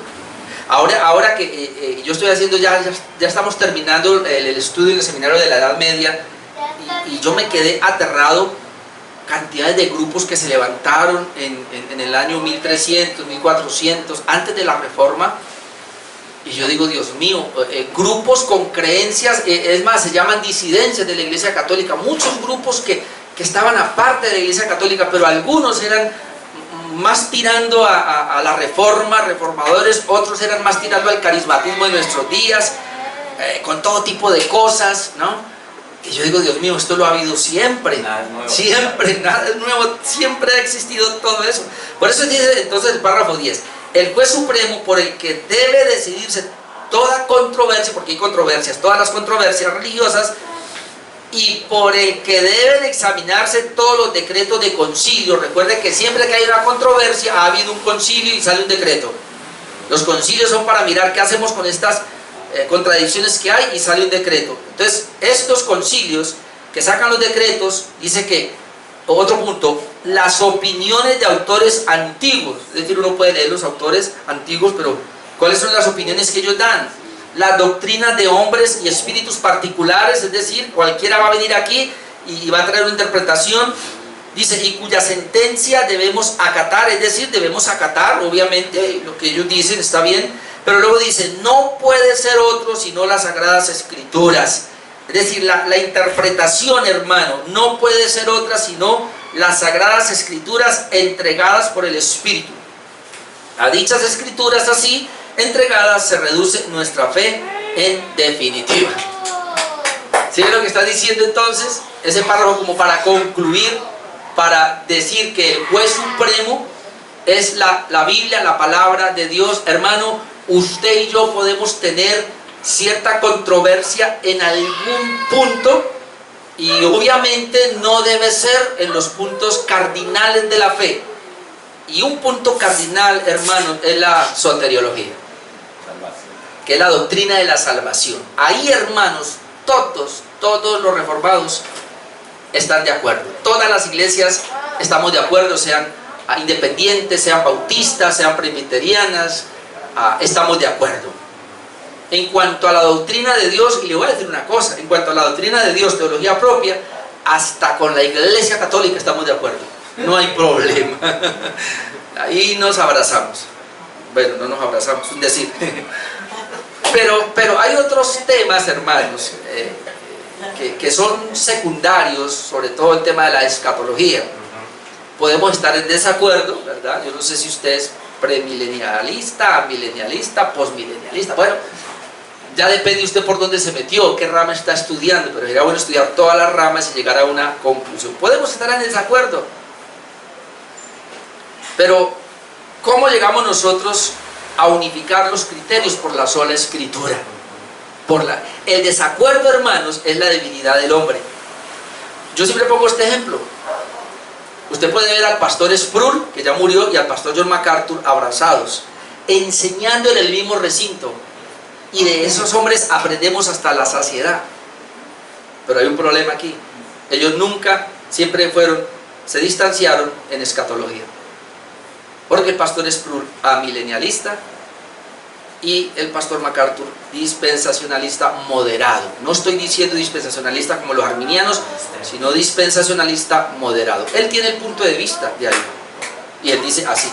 Ahora que yo estoy haciendo, ya estamos terminando el estudio del seminario de la Edad Media, y yo me quedé aterrado. Cantidades de grupos que se levantaron en el año 1300, 1400, antes de la Reforma. Y yo digo, Dios mío, grupos con creencias, es más, se llaman disidencias de la Iglesia Católica. Muchos grupos que estaban aparte de la Iglesia Católica, pero algunos eran más tirando a la Reforma, reformadores, otros eran más tirando al carismatismo de nuestros días, con todo tipo de cosas, ¿no? Y yo digo, Dios mío, esto lo ha habido siempre. Nada es nuevo. Siempre, nada es nuevo, siempre ha existido todo eso. Por eso dice entonces el párrafo 10: el juez supremo por el que debe decidirse toda controversia, porque hay controversias, todas las controversias religiosas, y por el que deben examinarse todos los decretos de concilio. Recuerde que siempre que hay una controversia ha habido un concilio y sale un decreto. Los concilios son para mirar qué hacemos con estas contradicciones que hay, y sale un decreto. Entonces estos concilios que sacan los decretos, dice que, otro punto, las opiniones de autores antiguos, es decir, uno puede leer los autores antiguos, pero ¿cuáles son las opiniones que ellos dan? Las doctrinas de hombres y espíritus particulares, es decir, cualquiera va a venir aquí y va a traer una interpretación, dice, y cuya sentencia debemos acatar, es decir, debemos acatar, obviamente, lo que ellos dicen está bien. Pero luego dice, no puede ser otro sino las Sagradas Escrituras. Es decir, la interpretación, hermano, no puede ser otra sino las Sagradas Escrituras entregadas por el Espíritu. A dichas Escrituras así, entregada se reduce nuestra fe en definitiva. ¿Sí ven lo que está diciendo entonces? Ese párrafo como para concluir, para decir que el juez supremo es la Biblia, la palabra de Dios. Hermano, usted y yo podemos tener cierta controversia en algún punto, y obviamente no debe ser en los puntos cardinales de la fe. Y un punto cardinal, hermano, es la soteriología, que es la doctrina de la salvación. Ahí, hermanos, todos los reformados están de acuerdo. Todas las iglesias estamos de acuerdo, sean independientes, sean bautistas, sean presbiterianas, estamos de acuerdo. En cuanto a la doctrina de Dios, y le voy a decir una cosa, en cuanto a la doctrina de Dios, teología propia, hasta con la Iglesia Católica estamos de acuerdo. No hay problema. Ahí nos abrazamos. Bueno, no nos abrazamos, es decir. Pero hay otros temas, hermanos, que son secundarios, sobre todo el tema de la escatología. Podemos estar en desacuerdo, ¿verdad? Yo no sé si usted es premilenialista, milenialista, posmilenialista. Bueno, ya depende usted por dónde se metió, qué rama está estudiando, pero sería bueno estudiar todas las ramas y llegar a una conclusión. Podemos estar en desacuerdo, pero ¿cómo llegamos nosotros a unificar los criterios? Por la sola escritura. El desacuerdo, hermanos, es la debilidad del hombre. Yo siempre pongo este ejemplo. Usted puede ver al pastor Sproul, que ya murió, y al pastor John MacArthur abrazados, enseñando en el mismo recinto, y de esos hombres aprendemos hasta la saciedad. Pero hay un problema aquí. Ellos nunca, siempre se distanciaron en escatología, porque el pastor Sproul amilenialista y el pastor MacArthur dispensacionalista moderado. No estoy diciendo dispensacionalista como los arminianos, sino dispensacionalista moderado. Él tiene el punto de vista de ahí, y él dice así.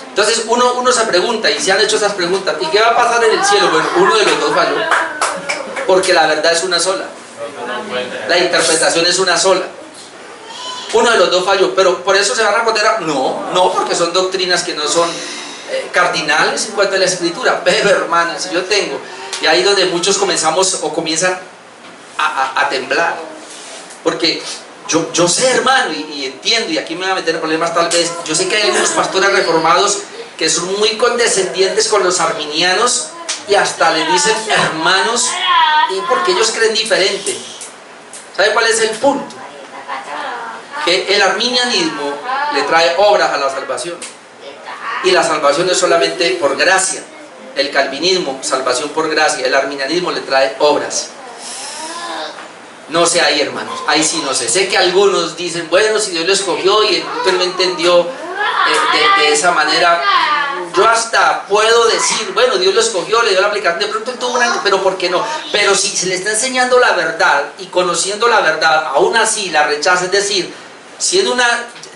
Entonces uno se pregunta, y se han hecho esas preguntas, ¿y qué va a pasar en el cielo? Bueno, uno de los dos falló, porque la verdad es una sola, la interpretación es una sola. Uno de los dos falló, pero por eso se van a condenar. No, porque son doctrinas que no son cardinales en cuanto a la escritura. Pero, hermanos, si yo tengo, y ahí donde muchos comenzamos o comienzan a temblar, porque yo sé, hermano, y entiendo, y aquí me voy a meter en problemas tal vez. Yo sé que hay algunos pastores reformados que son muy condescendientes con los arminianos, y hasta les dicen hermanos, y porque ellos creen diferente. ¿Sabe cuál es el punto? Que el arminianismo le trae obras a la salvación, y la salvación es solamente por gracia. El calvinismo, salvación por gracia. El arminianismo le trae obras. No sé ahí, hermanos, ahí sí no sé. Sé que algunos dicen, bueno, si Dios lo escogió y él no entendió de esa manera. Yo hasta puedo decir, bueno, Dios lo escogió, le dio la aplicación, de pronto él tuvo una, pero ¿por qué no? Pero si se le está enseñando la verdad y conociendo la verdad, aún así la rechaza, es decir, siendo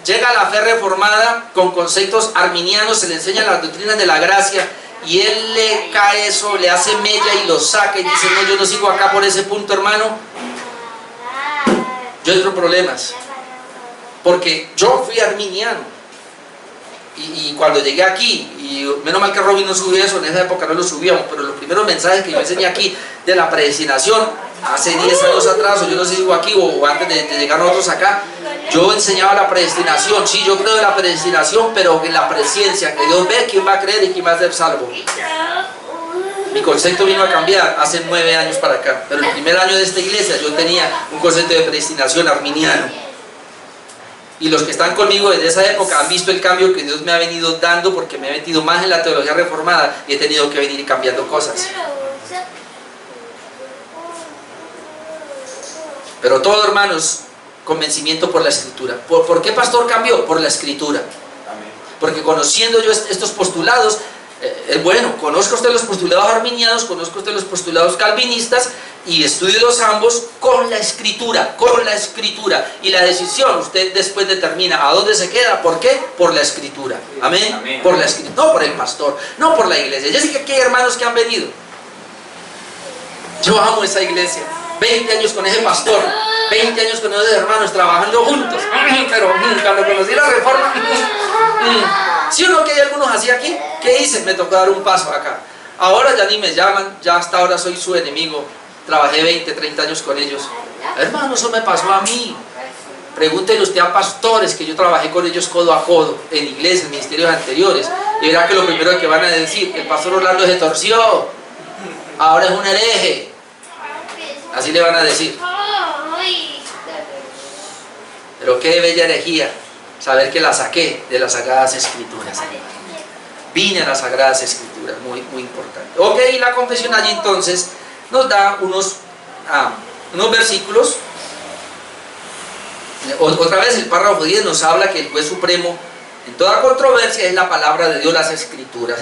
llega a la fe reformada con conceptos arminianos, se le enseñan las doctrinas de la gracia, y él le cae eso, le hace mella y lo saca y dice, no, yo no sigo acá por ese punto, hermano. Yo entro en problemas, porque yo fui arminiano, y cuando llegué aquí, y menos mal que Robin no subió eso, en esa época no lo subíamos, pero los primeros mensajes que yo enseñé aquí de la predestinación, hace 10 años atrás, o yo no sé si digo aquí, o antes de llegar nosotros acá, yo enseñaba la predestinación. Sí, yo creo en la predestinación, pero en la presciencia, que Dios ve quién va a creer y quién va a ser salvo. Mi concepto vino a cambiar hace 9 años para acá, pero el primer año de esta iglesia yo tenía un concepto de predestinación arminiano, y los que están conmigo desde esa época han visto el cambio que Dios me ha venido dando, porque me he metido más en la teología reformada y he tenido que venir cambiando cosas. Pero todo, hermanos, convencimiento por la escritura. ¿Por qué pastor cambió? Por la escritura. Porque conociendo yo estos postulados, bueno, conozco usted los postulados arminianos, conozco usted los postulados calvinistas, y estudio los ambos con la escritura, y la decisión usted después determina a dónde se queda. ¿Por qué? Por la escritura. Amén. Amén. Por la escritura, no por el pastor, no por la iglesia. Yo sé que aquí hay hermanos que han venido. Yo amo esa iglesia. 20 años con ese pastor, 20 años con esos hermanos trabajando juntos, pero cuando conocí la reforma, ¿sí o no que hay algunos así aquí? ¿Qué hice? Me tocó dar un paso acá. Ahora ya ni me llaman, ya hasta ahora soy su enemigo. Trabajé 20, 30 años con ellos. Hermano, eso me pasó a mí. Pregúntele usted a pastores que yo trabajé con ellos codo a codo en iglesias, en ministerios anteriores, y verá que lo primero que van a decir: el pastor Orlando se torció, ahora es un hereje. Así le van a decir. Pero qué bella herejía saber que la saqué de las Sagradas Escrituras. Vine a las Sagradas Escrituras, muy, muy importante. Ok, la confesión allí entonces nos da unos versículos. Otra vez el párrafo 10 nos habla que el juez supremo en toda controversia es la palabra de Dios, las Escrituras.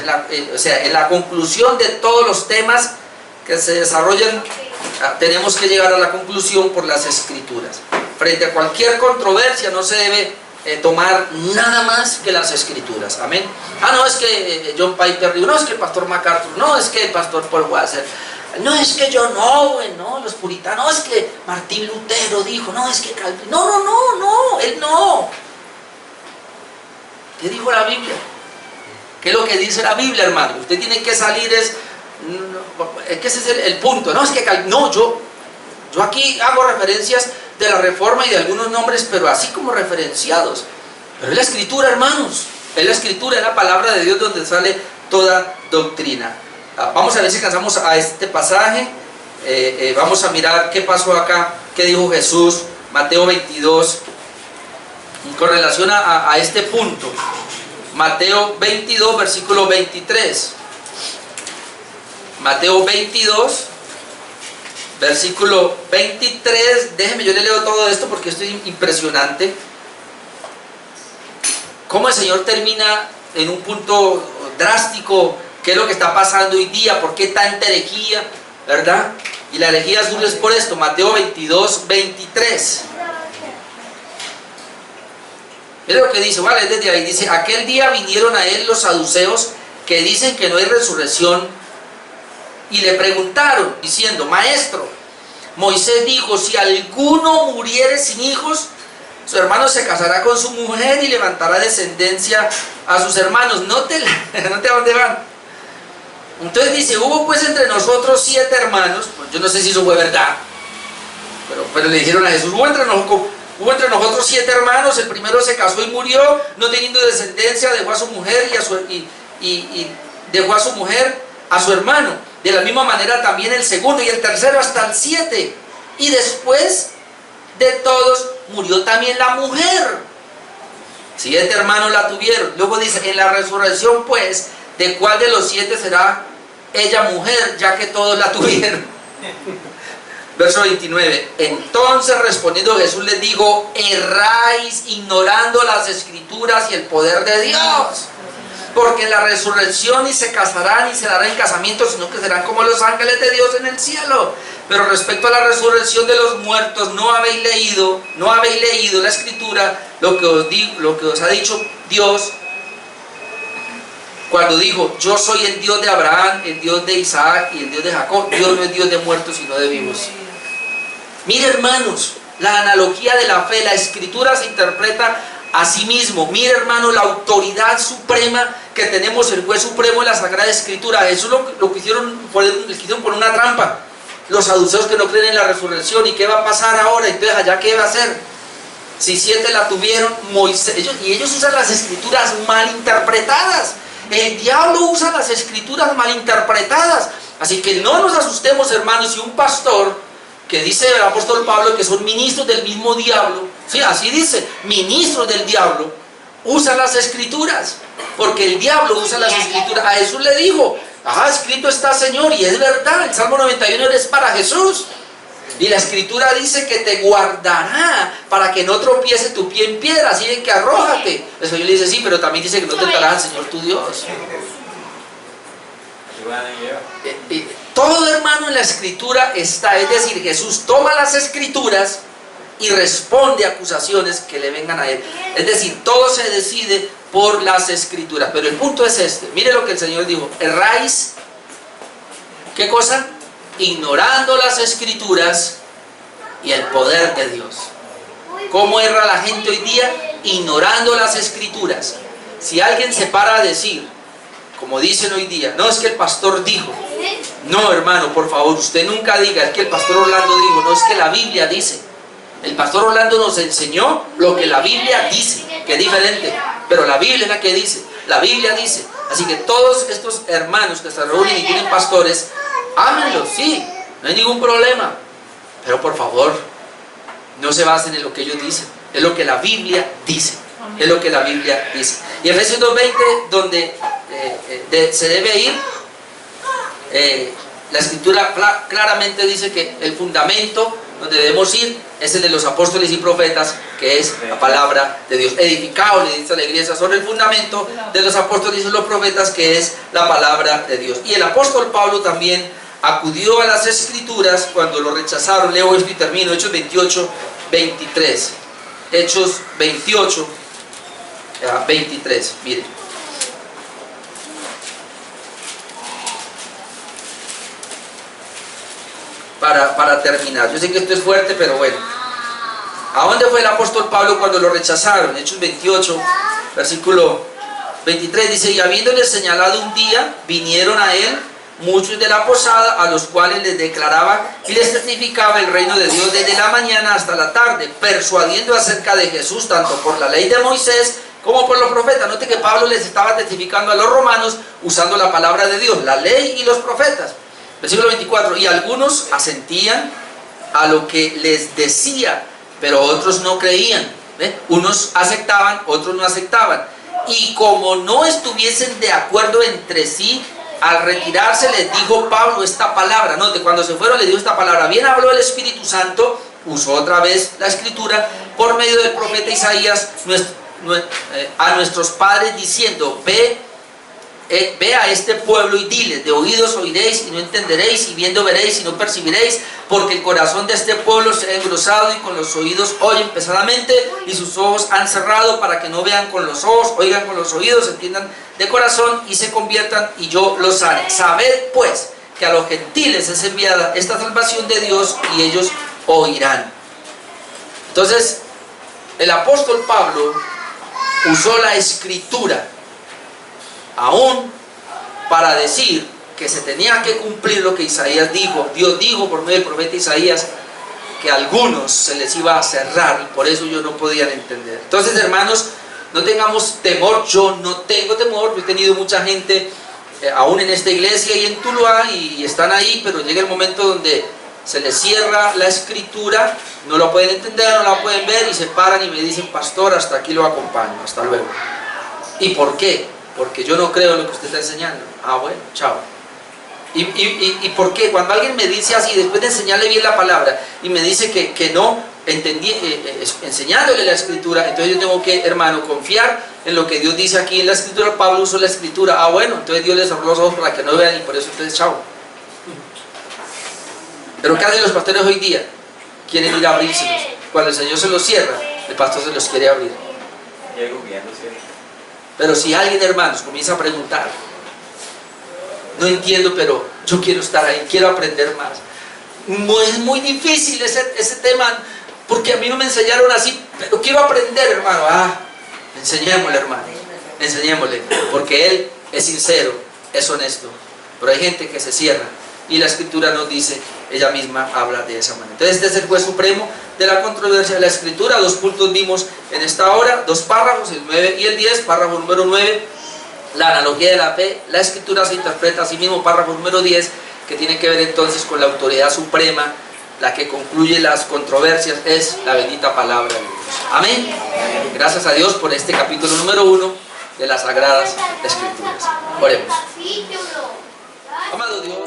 O sea, en la conclusión de todos los temas que se desarrollan, tenemos que llegar a la conclusión por las Escrituras. Frente a cualquier controversia no se debe tomar nada más que las Escrituras. Amén. No, es que John Piper dijo, no, es que el pastor MacArthur, no, es que el pastor Paul Wasser, no, es que John Owen, no, los puritanos, no, es que Martín Lutero dijo, no, es que Calvin, no, él no. ¿Qué dijo la Biblia? ¿Qué es lo que dice la Biblia, hermano? Usted tiene que salir, es que ese es el punto, no, es que Calvin, no, yo aquí hago referencias de la Reforma y de algunos nombres, pero así como referenciados. Pero es la Escritura, hermanos, es la Escritura, es la palabra de Dios donde sale toda doctrina. Vamos a ver si alcanzamos a este pasaje. Vamos a mirar qué pasó acá, qué dijo Jesús, Mateo 22, con relación a este punto. Mateo 22, versículo 23. Mateo 22, versículo 23. Déjeme, yo le leo todo esto porque esto es impresionante. Cómo el Señor termina en un punto drástico. ¿Qué es lo que está pasando hoy día? ¿Por qué tanta herejía? ¿Verdad? Y la herejía surge por esto. Mateo 22, 23. Mira lo que dice, vale, desde ahí dice: aquel día vinieron a él los saduceos que dicen que no hay resurrección, y le preguntaron diciendo: maestro, Moisés dijo, si alguno muriere sin hijos, su hermano se casará con su mujer y levantará descendencia a sus hermanos. Note a dónde van. Entonces dice: hubo pues entre nosotros 7 hermanos. Pues yo no sé si eso fue verdad, pero le dijeron a Jesús: hubo entre nosotros 7 hermanos, el primero se casó y murió, no teniendo descendencia, dejó a su mujer y dejó a su mujer a su hermano. De la misma manera también el segundo y el tercero hasta el 7. Y después de todos murió también la mujer. 7 hermanos la tuvieron. Luego dice: en la resurrección pues, ¿de cuál de los 7 será ella mujer, ya que todos la tuvieron? Verso 29. Entonces respondiendo Jesús les dijo: erráis ignorando las Escrituras y el poder de Dios, porque en la resurrección ni se casarán ni se darán en casamiento, sino que serán como los ángeles de Dios en el cielo. Pero respecto a la resurrección de los muertos, no habéis leído la Escritura, lo que os ha dicho Dios cuando dijo: yo soy el Dios de Abraham, el Dios de Isaac y el Dios de Jacob. Dios no es Dios de muertos sino de vivos. Mire, hermanos, la analogía de la fe. La Escritura se interpreta a sí mismo. Mire, hermano, la autoridad suprema que tenemos, el juez supremo de la Sagrada Escritura. Jesús lo quisieron poner una trampa los saduceos que no creen en la resurrección. ¿Y qué va a pasar ahora? Entonces, ¿allá qué va a hacer? Si 7 la tuvieron, Moisés, ellos usan las Escrituras mal interpretadas. El diablo usa las Escrituras mal interpretadas. Así que no nos asustemos, hermanos, si un pastor, que dice el apóstol Pablo que son ministros del mismo diablo, sí, así dice, ministros del diablo, usan las Escrituras, porque el diablo usa las Escrituras. A Jesús le dijo: escrito está, Señor, y es verdad. El Salmo 91 es para Jesús, y la Escritura dice que te guardará para que no tropiece tu pie en piedra, así que arrójate. El Señor le dice: sí, pero también dice que no tentarás al Señor tu Dios. Todo, hermano, en la Escritura está. Es decir, Jesús toma las Escrituras y responde a acusaciones que le vengan a él. Es decir, todo se decide por las Escrituras. Pero el punto es este. Mire lo que el Señor dijo: erráis, ¿qué cosa? Ignorando las Escrituras y el poder de Dios. ¿Cómo erra la gente hoy día? Ignorando las Escrituras. Si alguien se para a decir como dicen hoy día, no, es que el pastor dijo. No, hermano, por favor, usted nunca diga, es que el pastor Orlando dijo, no, es que la Biblia dice. El pastor Orlando nos enseñó lo que la Biblia dice, que es diferente, pero la Biblia es la que dice, la Biblia dice. Así que todos estos hermanos que se reúnen y tienen pastores, ámenlos, sí, no hay ningún problema, pero por favor, no se basen en lo que ellos dicen, es lo que la Biblia dice, es lo que la Biblia dice. Y Efesios 2:20, donde se debe ir, la escritura claramente dice que el fundamento donde debemos ir es el de los apóstoles y profetas, que es la palabra de Dios. Edificado, le dice a la iglesia, sobre el fundamento de los apóstoles y los profetas, que es la palabra de Dios. Y el apóstol Pablo también acudió a las escrituras cuando lo rechazaron. Leo esto y termino, Hechos 28:23. Hechos 28:23, miren. Para terminar, yo sé que esto es fuerte, pero bueno. ¿A dónde fue el apóstol Pablo cuando lo rechazaron? Hechos 28, versículo 23, dice: y habiéndoles señalado un día, vinieron a él muchos de la posada, a los cuales les declaraba y les testificaba el reino de Dios desde la mañana hasta la tarde, persuadiendo acerca de Jesús, tanto por la ley de Moisés como por los profetas. Note que Pablo les estaba testificando a los romanos usando la palabra de Dios, la ley y los profetas. Versículo 24, y algunos asentían a lo que les decía, pero otros no creían. Unos aceptaban, otros no aceptaban. Y como no estuviesen de acuerdo entre sí, al retirarse les dijo Pablo esta palabra. Note, cuando se fueron les dijo esta palabra. Bien habló el Espíritu Santo, usó otra vez la escritura, por medio del profeta Isaías, a nuestros padres, diciendo: ve a este pueblo y diles, de oídos oiréis y no entenderéis, y viendo veréis y no percibiréis, porque el corazón de este pueblo se ha engrosado y con los oídos oyen pesadamente, y sus ojos han cerrado para que no vean con los ojos, oigan con los oídos, entiendan de corazón y se conviertan y yo los sane. Sabed pues que a los gentiles es enviada esta salvación de Dios y ellos oirán. Entonces, el apóstol Pablo usó la escritura aún para decir que se tenía que cumplir lo que Isaías dijo. Dios dijo por medio del profeta Isaías que a algunos se les iba a cerrar y por eso ellos no podían entender. Entonces, hermanos, no tengamos temor. Yo no tengo temor. Yo he tenido mucha gente aún en esta iglesia y en Tuluá y están ahí, pero llega el momento donde se les cierra la escritura, no lo pueden entender, no la pueden ver y se paran y me dicen: pastor, hasta aquí lo acompaño, hasta luego. ¿Y por qué? Porque yo no creo en lo que usted está enseñando. Ah, bueno, chao. ¿Y por qué? Cuando alguien me dice así, después de enseñarle bien la palabra, y me dice que no entendí, enseñándole la escritura, entonces yo tengo que, hermano, confiar en lo que Dios dice aquí en la escritura. Pablo usó la escritura. Ah, bueno, entonces Dios les abrió los ojos para que no vean y por eso ustedes, chao. Pero ¿qué hacen los pastores hoy día? Quieren ir a abrírselos. Cuando el Señor se los cierra, el pastor se los quiere abrir. Pero si alguien, hermanos, comienza a preguntar: no entiendo, pero yo quiero estar ahí, quiero aprender más. Es muy difícil ese tema, porque a mí no me enseñaron así, pero quiero aprender, hermano. Enseñémosle, hermano, enseñémosle, porque él es sincero, es honesto. Pero hay gente que se cierra y la escritura nos dice, ella misma habla de esa manera. Entonces, este es el juez supremo de la controversia de la escritura. 2 puntos vimos en esta hora, 2 párrafos, el 9 y el 10. Párrafo número 9, la analogía de la fe. La escritura se interpreta a sí mismo. Párrafo número 10, que tiene que ver entonces con la autoridad suprema, la que concluye las controversias, es la bendita palabra de Dios. Amén. Gracias a Dios por este capítulo número 1 de las Sagradas Escrituras. Oremos. Amado Dios.